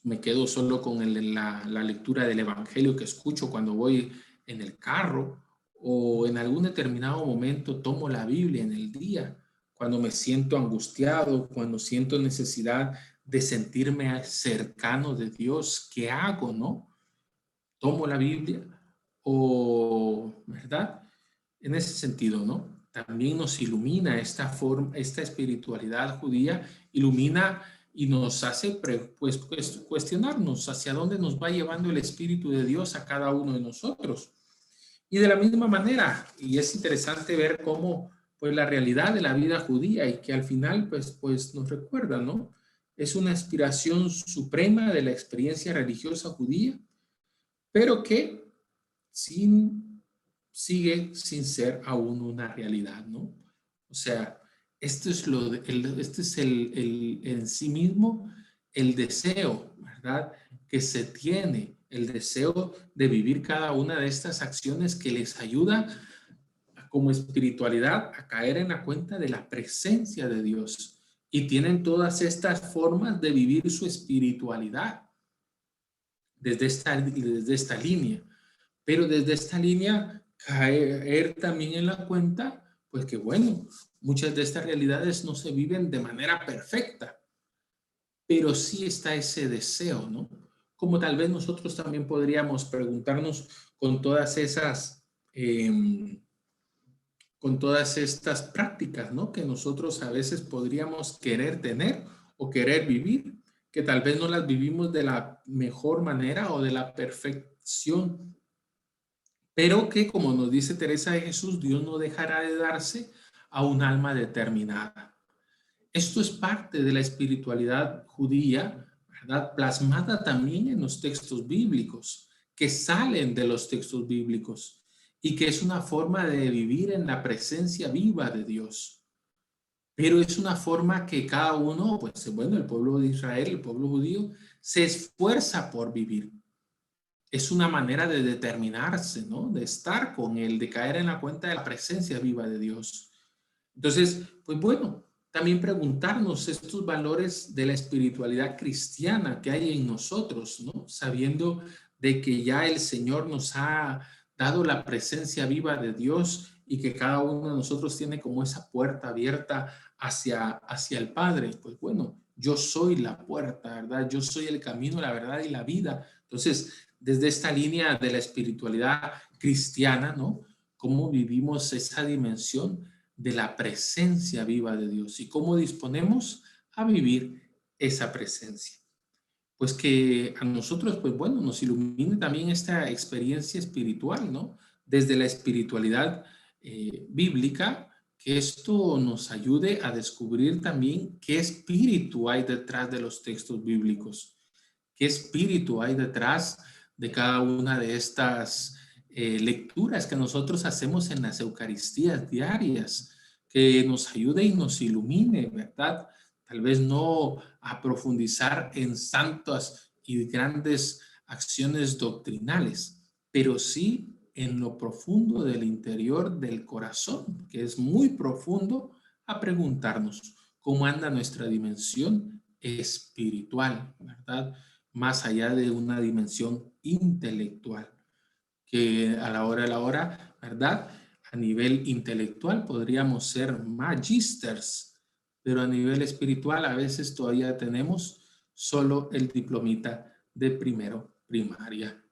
Me quedo solo con la lectura del Evangelio que escucho cuando voy en el carro, o en algún determinado momento tomo la Biblia en el día, cuando me siento angustiado, cuando siento necesidad de sentirme cercano de Dios. ¿Qué hago, no? tomo la Biblia o, ¿verdad? En ese sentido, ¿no? También nos ilumina esta forma, esta espiritualidad judía, ilumina y nos hace pues, cuestionarnos hacia dónde nos va llevando el Espíritu de Dios a cada uno de nosotros. Y de la misma manera, y es interesante ver cómo pues la realidad de la vida judía y que al final pues nos recuerda, ¿no? Es una aspiración suprema de la experiencia religiosa judía, pero que sigue sin ser aún una realidad, ¿no? O sea, esto es este es en sí mismo el deseo, ¿verdad? Que se tiene, el deseo de vivir cada una de estas acciones que les ayuda como espiritualidad a caer en la cuenta de la presencia de Dios. Y tienen todas estas formas de vivir su espiritualidad desde esta línea. Pero desde esta línea caer también en la cuenta, pues que bueno, muchas de estas realidades no se viven de manera perfecta, pero sí está ese deseo, ¿no? Como tal vez nosotros también podríamos preguntarnos con todas esas, con todas estas prácticas, ¿no? Que nosotros a veces podríamos querer tener o querer vivir, que tal vez no las vivimos de la mejor manera o de la perfección, pero que, como nos dice Teresa de Jesús, Dios no dejará de darse a un alma determinada. Esto es parte de la espiritualidad judía, ¿verdad? Plasmada también en los textos bíblicos, que salen de los textos bíblicos y que es una forma de vivir en la presencia viva de Dios. Pero es una forma que cada uno, pues bueno, el pueblo de Israel, el pueblo judío, se esfuerza por vivir. Es una manera de determinarse, ¿no? De estar con Él, de caer en la cuenta de la presencia viva de Dios. Entonces, pues bueno, también preguntarnos estos valores de la espiritualidad cristiana que hay en nosotros, ¿no? Sabiendo de que ya el Señor nos ha dado la presencia viva de Dios y que cada uno de nosotros tiene como esa puerta abierta hacia el Padre. Pues bueno, yo soy la puerta, ¿verdad? Yo soy el camino, la verdad y la vida. Entonces, desde esta línea de la espiritualidad cristiana, ¿no? ¿Cómo vivimos esa dimensión de la presencia viva de Dios y cómo disponemos a vivir esa presencia? Pues que a nosotros, pues bueno, nos ilumine también esta experiencia espiritual, ¿no? Desde la espiritualidad bíblica, que esto nos ayude a descubrir también qué espíritu hay detrás de los textos bíblicos, qué espíritu hay detrás de cada una de estas lecturas que nosotros hacemos en las Eucaristías diarias, que nos ayude y nos ilumine, ¿verdad? Tal vez no a profundizar en santas y grandes acciones doctrinales, pero sí en lo profundo del interior del corazón, que es muy profundo, a preguntarnos cómo anda nuestra dimensión espiritual, ¿verdad? Más allá de una dimensión intelectual, que a la hora de la hora, ¿verdad? A nivel intelectual podríamos ser magisters, pero a nivel espiritual a veces todavía tenemos solo el diplomita de primero primaria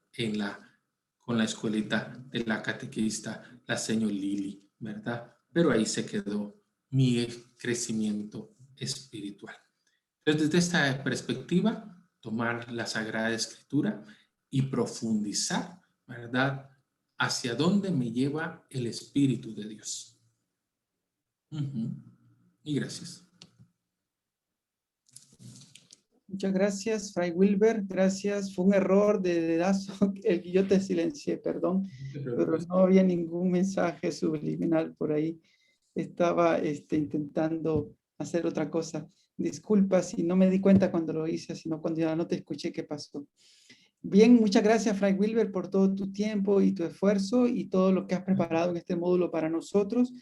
con la escuelita de la catequista, la señora Lili, ¿verdad? Pero ahí se quedó mi crecimiento espiritual. Entonces, desde esta perspectiva, tomar la Sagrada Escritura y profundizar, ¿verdad? Hacia dónde me lleva el Espíritu de Dios. Y gracias. Muchas gracias, Fray Wilber. Gracias. Fue un error de dedazo el que yo te silencié, perdón, pero no había ningún mensaje subliminal por ahí. Estaba intentando hacer otra cosa. Disculpa si no me di cuenta cuando lo hice, sino cuando ya no te escuché qué pasó. Bien, muchas gracias, Fray Wilber, por todo tu tiempo y tu esfuerzo y todo lo que has preparado en este módulo para nosotros.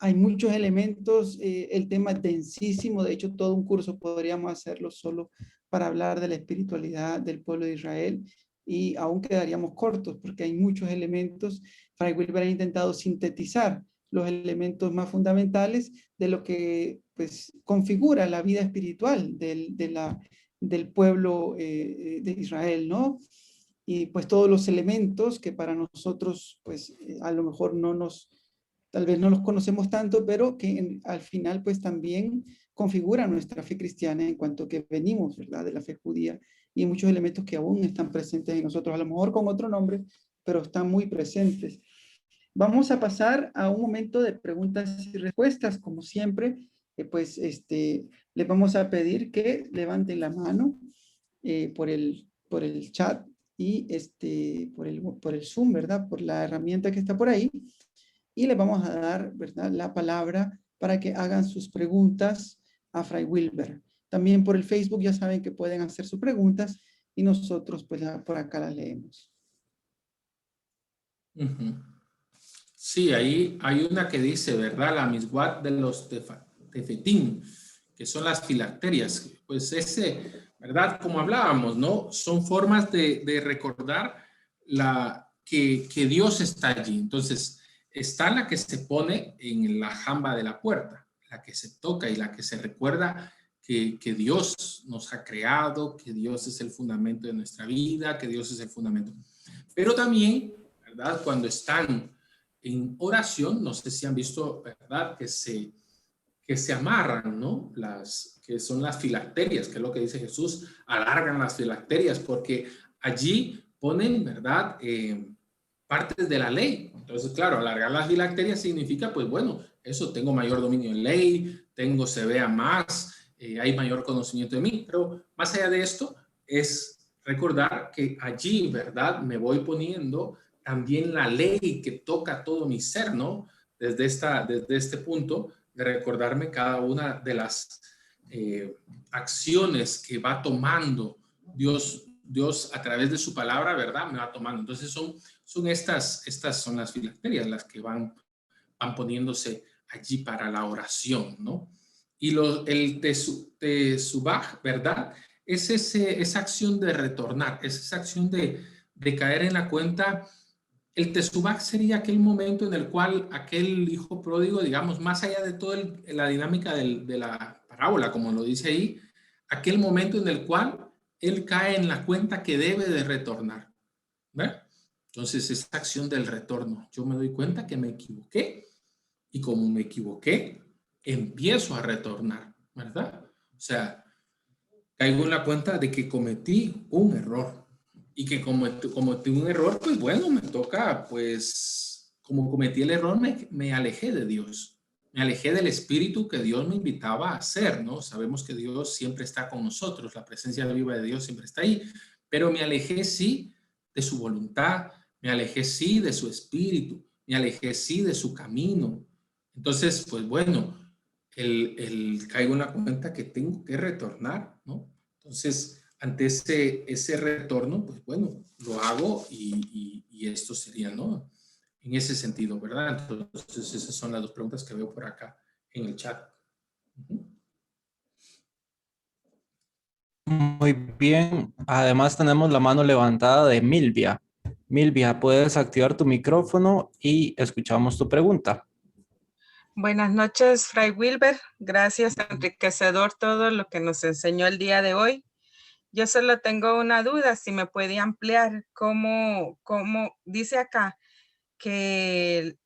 Hay muchos elementos, el tema es densísimo, de hecho todo un curso podríamos hacerlo solo para hablar de la espiritualidad del pueblo de Israel y aún quedaríamos cortos porque hay muchos elementos. Fray Wilber ha intentado sintetizar los elementos más fundamentales de lo que pues configura la vida espiritual del pueblo de Israel, ¿no? y pues todos los elementos que para nosotros pues a lo mejor tal vez no los conocemos tanto, pero que al final pues también configura nuestra fe cristiana en cuanto que venimos, ¿verdad?, de la fe judía, y muchos elementos que aún están presentes en nosotros, a lo mejor con otro nombre, pero están muy presentes. Vamos a pasar a un momento de preguntas y respuestas, como siempre, pues les vamos a pedir que levanten la mano por el chat y por el Zoom, ¿verdad?, por la herramienta que está por ahí, y les vamos a dar, ¿verdad?, la palabra para que hagan sus preguntas a Fray Wilber. También por el Facebook ya saben que pueden hacer sus preguntas y nosotros pues por acá las leemos. Sí, ahí hay una que dice, ¿verdad? La misguat de los tefetín, que son las filacterias. Pues ¿verdad? Como hablábamos, ¿no? Son formas de recordar que Dios está allí. Entonces, está la que se pone en la jamba de la puerta, la que se toca y la que se recuerda que Dios nos ha creado, que Dios es el fundamento de nuestra vida, que Dios es el fundamento. Pero también, ¿verdad? Cuando están en oración, no sé si han visto, ¿verdad? Que se amarran, ¿no? Que son las filacterias, que es lo que dice Jesús, alargan las filacterias, porque allí ponen, ¿verdad? Partes de la ley. Entonces, claro, alargar las filacterias significa, pues bueno, eso, tengo mayor dominio en ley, se vea más, hay mayor conocimiento de mí, pero más allá de esto, es recordar que allí, ¿verdad? Me voy poniendo también la ley que toca todo mi ser, ¿no? Desde este punto de recordarme cada una de las acciones que va tomando Dios a través de su palabra, ¿verdad? Me va tomando. Entonces estas son las filacterias las que van poniéndose allí para la oración, ¿no? Y el tesubaj, ¿verdad? Es esa acción de retornar, es esa acción de caer en la cuenta. El tesubaj sería aquel momento en el cual aquel hijo pródigo, digamos, más allá de toda la dinámica de la parábola, como lo dice ahí, aquel momento en el cual él cae en la cuenta que debe de retornar, ¿verdad? Entonces, esa acción del retorno, yo me doy cuenta que me equivoqué y como me equivoqué, empiezo a retornar, ¿verdad? O sea, caigo en la cuenta de que cometí un error y que como cometí un error, pues bueno, me toca, pues, como cometí el error, me alejé de Dios. Me alejé del espíritu que Dios me invitaba a hacer, ¿no? Sabemos que Dios siempre está con nosotros, la presencia viva de Dios siempre está ahí, pero me alejé, sí, de su voluntad, me alejé, sí, de su espíritu, me alejé, sí, de su camino. Entonces, pues bueno, caigo en la cuenta que tengo que retornar, ¿no? Entonces, ante ese retorno, pues bueno, lo hago y esto sería, ¿no? En ese sentido, ¿verdad? Entonces, esas son las dos preguntas que veo por acá en el chat. Muy bien. Además tenemos la mano levantada de Milvia. Milvia, puedes activar tu micrófono y escuchamos tu pregunta. Buenas noches, Fray Wilber. Gracias, enriquecedor todo lo que nos enseñó el día de hoy. Yo solo tengo una duda, si me puede ampliar, cómo dice acá que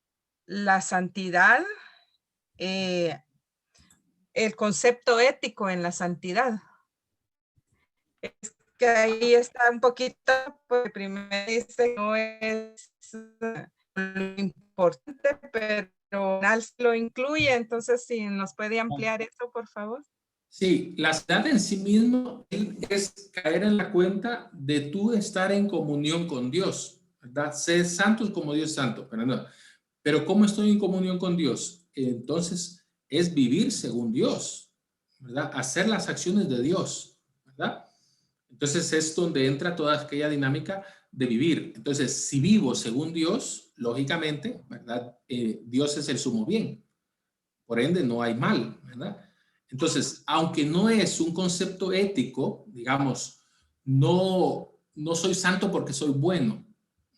la santidad, el concepto ético en la santidad. Es que ahí está un poquito, porque primero dice que no es lo importante, pero lo incluye. Entonces, si nos puede ampliar eso, por favor. Sí, la santidad en sí mismo es caer en la cuenta de tú estar en comunión con Dios, ¿verdad? Ser santos como Dios es santo, pero ¿cómo estoy en comunión con Dios? Entonces, es vivir según Dios, ¿verdad? Hacer las acciones de Dios, ¿verdad? Entonces, es donde entra toda aquella dinámica de vivir. Entonces, si vivo según Dios, lógicamente, ¿verdad? Dios es el sumo bien. Por ende, no hay mal, ¿verdad? Entonces, aunque no es un concepto ético, digamos, no soy santo porque soy bueno,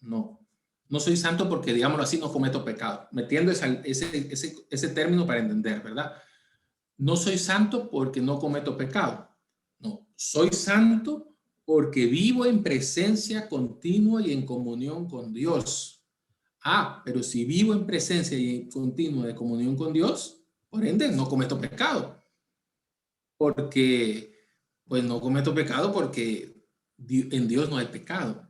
no soy santo porque, digámoslo así, no cometo pecado. Metiendo ese término para entender, ¿verdad? No soy santo porque no cometo pecado. No, soy santo porque vivo en presencia continua y en comunión con Dios. Ah, pero si vivo en presencia y en continua de comunión con Dios, por ende no cometo pecado. Porque, pues no cometo pecado porque en Dios no hay pecado,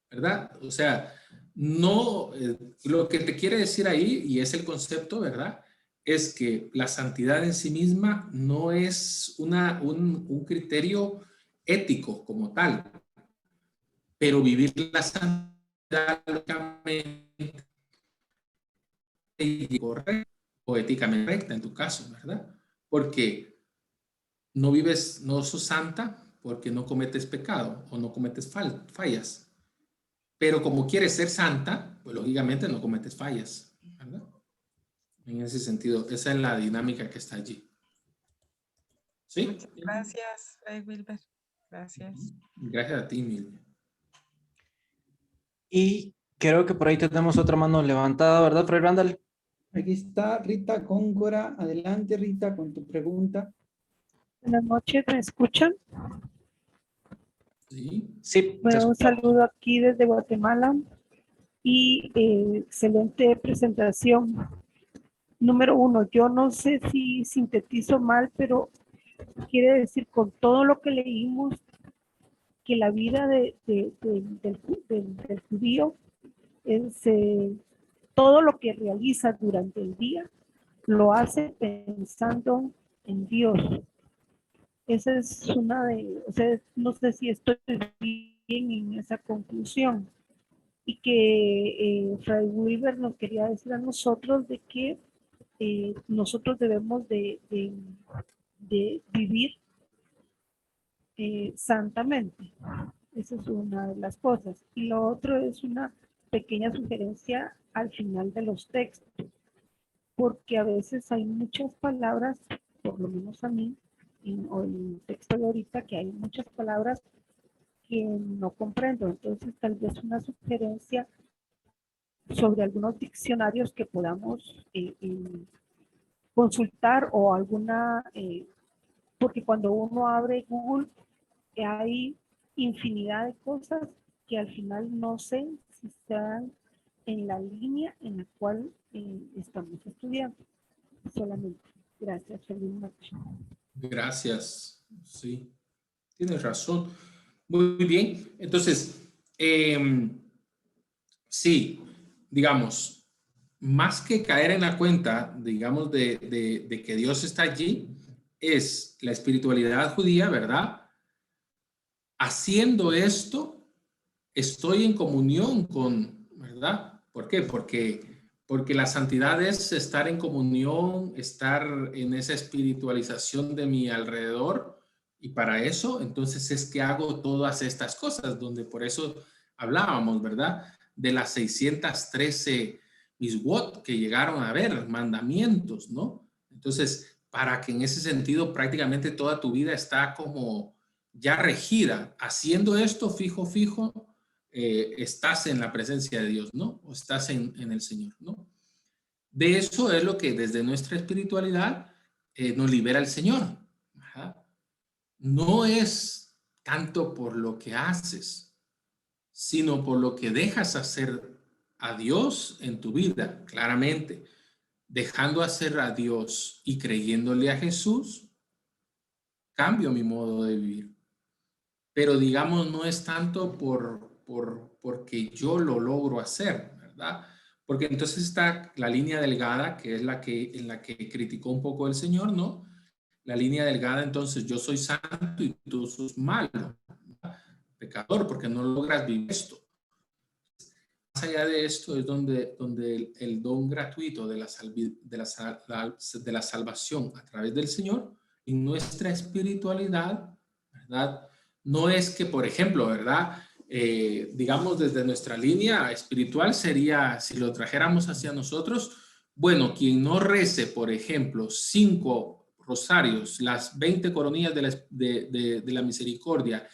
¿verdad? O sea, no, lo que te quiere decir ahí, y es el concepto, ¿verdad? Es que la santidad en sí misma no es un criterio ético como tal, pero vivir la santidad lógicamente y correcta o éticamente recta en tu caso, ¿verdad? Porque no vives, no sos santa porque no cometes pecado o no cometes fallas. Pero como quieres ser santa, pues lógicamente no cometes fallas, ¿verdad? En ese sentido, esa es la dinámica que está allí. ¿Sí? Muchas gracias, Fray Wilber. Gracias. Gracias a ti, Milvia. Y creo que por ahí tenemos otra mano levantada, ¿verdad, Fray Randall? Aquí está Rita Cóngora. Adelante, Rita, con tu pregunta. Buenas noches, ¿me escuchan? Sí. Sí. Bueno, un saludo aquí desde Guatemala y excelente presentación. Número 1, yo no sé si sintetizo mal, pero quiere decir con todo lo que leímos que la vida del judío es todo lo que realiza durante el día lo hace pensando en Dios. Esa es una de, o sea, no sé si estoy bien en esa conclusión. Y que Fray Wilber nos quería decir a nosotros de que nosotros debemos de vivir santamente. Esa es una de las cosas. Y lo otro es una pequeña sugerencia al final de los textos, porque a veces hay muchas palabras, por lo menos a mí, en el texto de ahorita, que hay muchas palabras que no comprendo. Entonces, tal vez una sugerencia sobre algunos diccionarios que podamos consultar o alguna, porque cuando uno abre Google hay infinidad de cosas que al final no sé si están en la línea en la cual estamos estudiando. Solamente. Gracias. Feliz noche. Gracias. Sí, tienes razón. Muy bien. Entonces, sí, digamos, más que caer en la cuenta, digamos, de que Dios está allí, es la espiritualidad judía, ¿verdad? Haciendo esto, estoy en comunión con, ¿verdad? ¿Por qué? Porque la santidad es estar en comunión, estar en esa espiritualización de mi alrededor, y para eso, entonces es que hago todas estas cosas, donde por eso hablábamos, ¿verdad? De las 613 miswot que llegaron a haber, mandamientos, ¿no? Entonces, para que en ese sentido prácticamente toda tu vida está como ya regida, haciendo esto fijo, estás en la presencia de Dios, ¿no? O estás en el Señor, ¿no? De eso es lo que desde nuestra espiritualidad nos libera el Señor. Ajá. No es tanto por lo que haces, sino por lo que dejas hacer a Dios en tu vida, claramente. Dejando hacer a Dios y creyéndole a Jesús, cambio mi modo de vivir. Pero digamos, no es tanto porque yo lo logro hacer, ¿verdad? Porque entonces está la línea delgada, que es en la que criticó un poco el Señor, ¿no? La línea delgada, entonces yo soy santo y tú sos malo, ¿verdad? Pecador, porque no logras vivir esto. Más allá de esto es donde el don gratuito de la salvación a través del Señor en nuestra espiritualidad, ¿verdad? No es que, por ejemplo, ¿verdad? Digamos, desde nuestra línea espiritual sería, si lo trajéramos hacia nosotros, bueno, quien no rece, por ejemplo, 5 rosarios, las 20 coronillas de la misericordia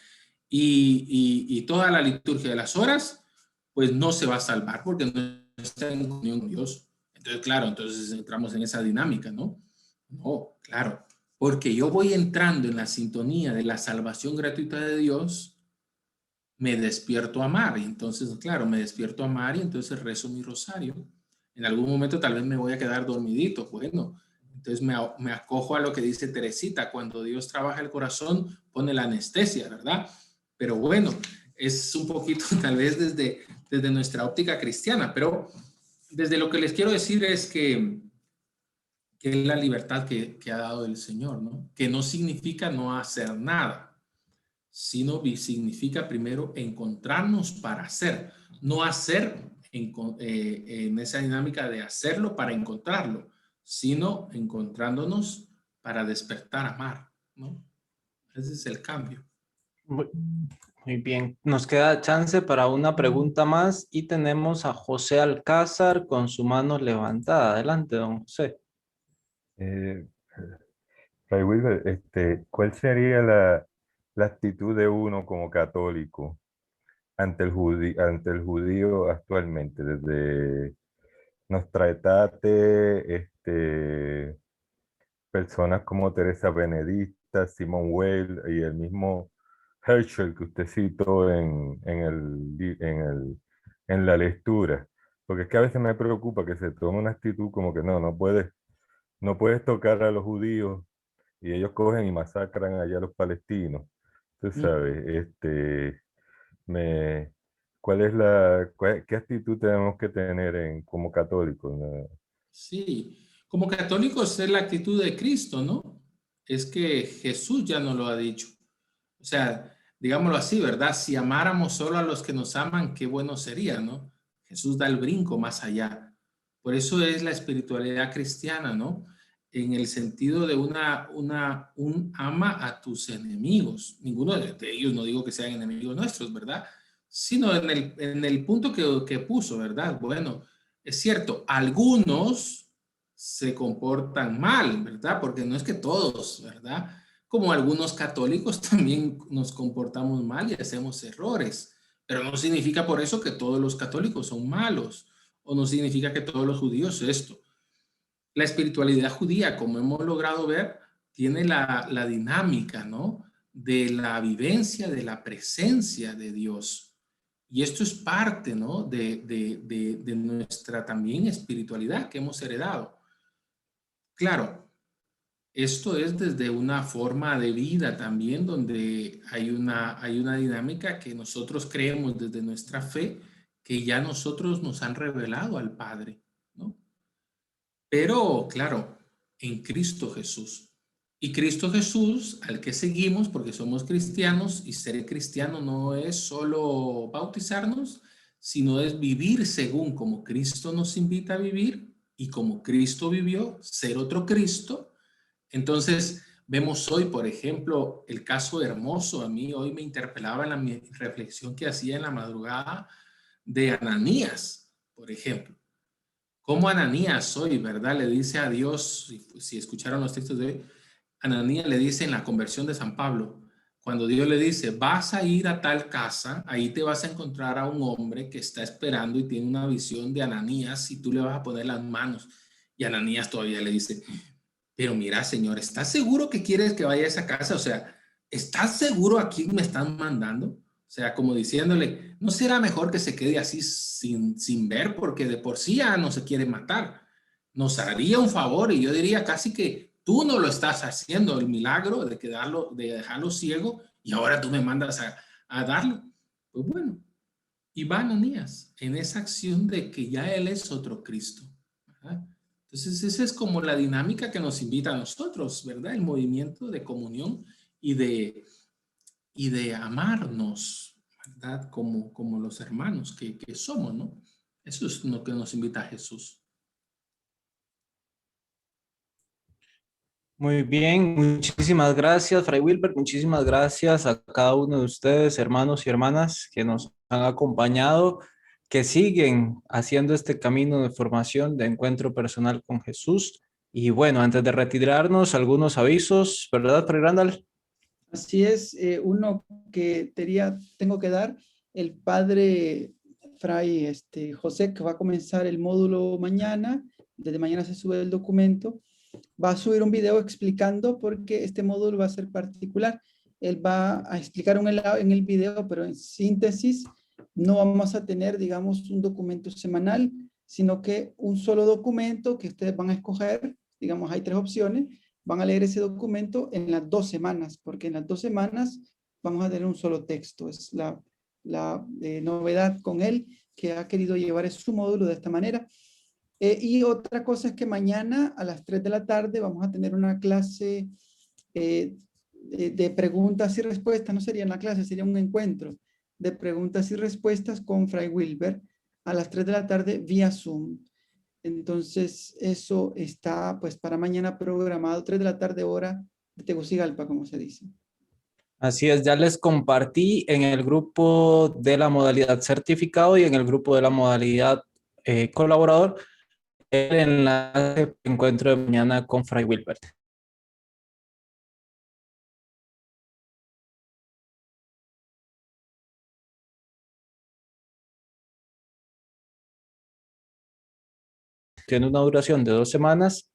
y toda la liturgia de las horas, pues no se va a salvar porque no está en comunión con Dios. Entonces, claro, entonces entramos en esa dinámica, ¿no? No, claro, porque yo voy entrando en la sintonía de la salvación gratuita de Dios, me despierto a amar. Y entonces, claro, me despierto a amar y entonces rezo mi rosario. En algún momento tal vez me voy a quedar dormidito. Bueno, entonces me acojo a lo que dice Teresita, cuando Dios trabaja el corazón, pone la anestesia, ¿verdad? Pero bueno, es un poquito tal vez desde nuestra óptica cristiana, pero desde lo que les quiero decir es que es la libertad que ha dado el Señor, ¿no? Que no significa no hacer nada, sino significa primero encontrarnos para hacer, no hacer en esa dinámica de hacerlo para encontrarlo, sino encontrándonos para despertar a amar, ¿no? Ese es el cambio. Muy bien, nos queda chance para una pregunta más y tenemos a José Alcázar con su mano levantada. Adelante, don José. Fray Wilber, ¿cuál sería la actitud de uno como católico ante ante el judío actualmente? Desde Nostra Aetate, personas como Teresa Benedicta, Simone Weil y el mismo Herschel que usted citó en la lectura. Porque es que a veces me preocupa que se tome una actitud como que no puedes tocar a los judíos y ellos cogen y masacran allá a los palestinos. Tú sabes, ¿cuál es qué actitud tenemos que tener como católicos, ¿no? Sí, como católicos es la actitud de Cristo, ¿no? Es que Jesús ya nos lo ha dicho. O sea, digámoslo así, ¿verdad? Si amáramos solo a los que nos aman, qué bueno sería, ¿no? Jesús da el brinco más allá. Por eso es la espiritualidad cristiana, ¿no? En el sentido de un ama a tus enemigos. Ninguno de ellos, no digo que sean enemigos nuestros, ¿verdad? Sino en el punto que puso, ¿verdad? Bueno, es cierto, algunos se comportan mal, ¿verdad? Porque no es que todos, ¿verdad? Como algunos católicos también nos comportamos mal y hacemos errores, pero no significa por eso que todos los católicos son malos, o no significa que todos los judíos esto. La espiritualidad judía, como hemos logrado ver, tiene la dinámica, ¿no? De la vivencia, de la presencia de Dios. Y esto es parte, ¿no? De nuestra también espiritualidad que hemos heredado. Claro, esto es desde una forma de vida también donde hay una dinámica que nosotros creemos desde nuestra fe que ya nosotros nos han revelado al Padre, ¿no? Pero claro, en Cristo Jesús. Y Cristo Jesús, al que seguimos porque somos cristianos, y ser cristiano no es solo bautizarnos, sino es vivir según como Cristo nos invita a vivir y como Cristo vivió, ser otro Cristo. Entonces, vemos hoy, por ejemplo, el caso hermoso. A mí hoy me interpelaba en la reflexión que hacía en la madrugada de Ananías, por ejemplo. Cómo Ananías hoy, ¿verdad? Le dice a Dios, si escucharon los textos de hoy, Ananías le dice en la conversión de San Pablo, cuando Dios le dice, vas a ir a tal casa, ahí te vas a encontrar a un hombre que está esperando y tiene una visión de Ananías y tú le vas a poner las manos. Y Ananías todavía le dice, pero mira, Señor, ¿estás seguro que quieres que vaya a esa casa? O sea, ¿estás seguro a quién me están mandando? O sea, como diciéndole, ¿no será mejor que se quede así sin ver? Porque de por sí ya no se quiere matar. Nos haría un favor y yo diría casi que tú no lo estás haciendo, el milagro de dejarlo ciego y ahora tú me mandas a darlo. Pues bueno, y va Ananías en esa acción de que ya él es otro Cristo, ¿verdad? Entonces, esa es como la dinámica que nos invita a nosotros, ¿verdad? El movimiento de comunión y de amarnos, ¿verdad? Como los hermanos que somos, ¿no? Eso es lo que nos invita a Jesús. Muy bien, muchísimas gracias, Fray Wilber. Muchísimas gracias a cada uno de ustedes, hermanos y hermanas, que nos han acompañado, que siguen haciendo este camino de formación, de encuentro personal con Jesús. Y bueno, antes de retirarnos, algunos avisos, ¿verdad, Fray Randall? Así es, uno que tengo que dar, el padre Fray José, que va a comenzar el módulo mañana, desde mañana se sube el documento, va a subir un video explicando por qué este módulo va a ser particular. él va a explicar en el video, pero en síntesis, no vamos a tener, digamos, un documento semanal, sino que un solo documento que ustedes van a escoger, digamos, hay 3 opciones, van a leer ese documento en las 2 semanas, porque en las 2 semanas vamos a tener un solo texto. Es la novedad con él, que ha querido llevar su módulo de esta manera. Y otra cosa es que mañana a las 3 de la tarde vamos a tener una clase de preguntas y respuestas. No sería una clase, sería un encuentro de preguntas y respuestas con Fray Wilber a las 3 de la tarde vía Zoom. Entonces, eso está pues para mañana programado, 3 de la tarde hora de Tegucigalpa, como se dice. Así es, ya les compartí en el grupo de la modalidad certificado y en el grupo de la modalidad colaborador el enlace de encuentro de mañana con Fray Wilbert. Tiene una duración de 2 semanas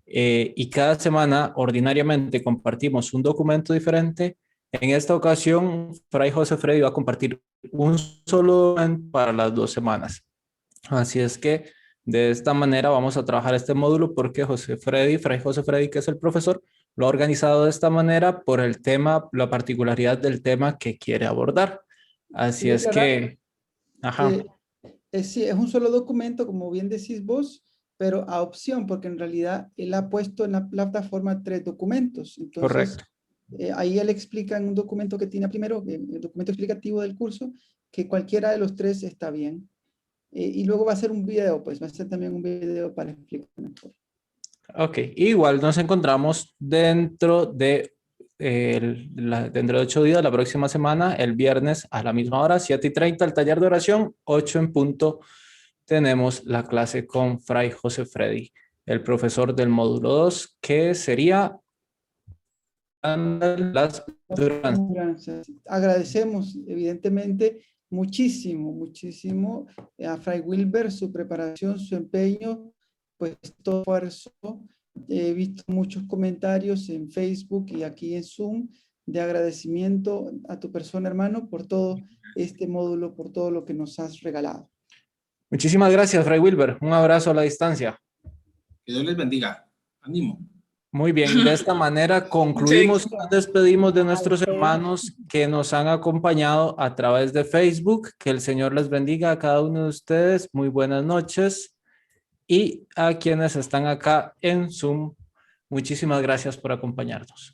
y cada semana ordinariamente compartimos un documento diferente. En esta ocasión, Fray José Freddy va a compartir un solo documento para las 2 semanas. Así es que de esta manera vamos a trabajar este módulo porque Fray José Freddy, que es el profesor, lo ha organizado de esta manera por el tema, la particularidad del tema que quiere abordar. Así es que, ajá. Sí, es un solo documento, como bien decís vos, pero a opción, porque en realidad él ha puesto en la plataforma 3 documentos. Entonces, correcto. Ahí él explica en un documento que tiene primero, el documento explicativo del curso, que cualquiera de los 3 está bien. Y luego va a ser un video, pues va a ser también un video para explicar mejor. Ok, igual nos encontramos dentro de 8 días, la próxima semana, el viernes a la misma hora, 7:30, el taller de oración, 8 en punto, tenemos la clase con Fray José Freddy, el profesor del módulo 2, que sería las bienaventuranzas. Agradecemos, evidentemente, muchísimo a Fray Wilber, su preparación, su empeño, pues todo esfuerzo. He visto muchos comentarios en Facebook y aquí en Zoom de agradecimiento a tu persona, hermano, por todo este módulo, por todo lo que nos has regalado. Muchísimas gracias, Fray Wilber. Un abrazo a la distancia. Que Dios les bendiga. Ánimo. Muy bien, de esta manera concluimos y nos despedimos de nuestros hermanos que nos han acompañado a través de Facebook. Que el Señor les bendiga a cada uno de ustedes. Muy buenas noches. Y a quienes están acá en Zoom, muchísimas gracias por acompañarnos.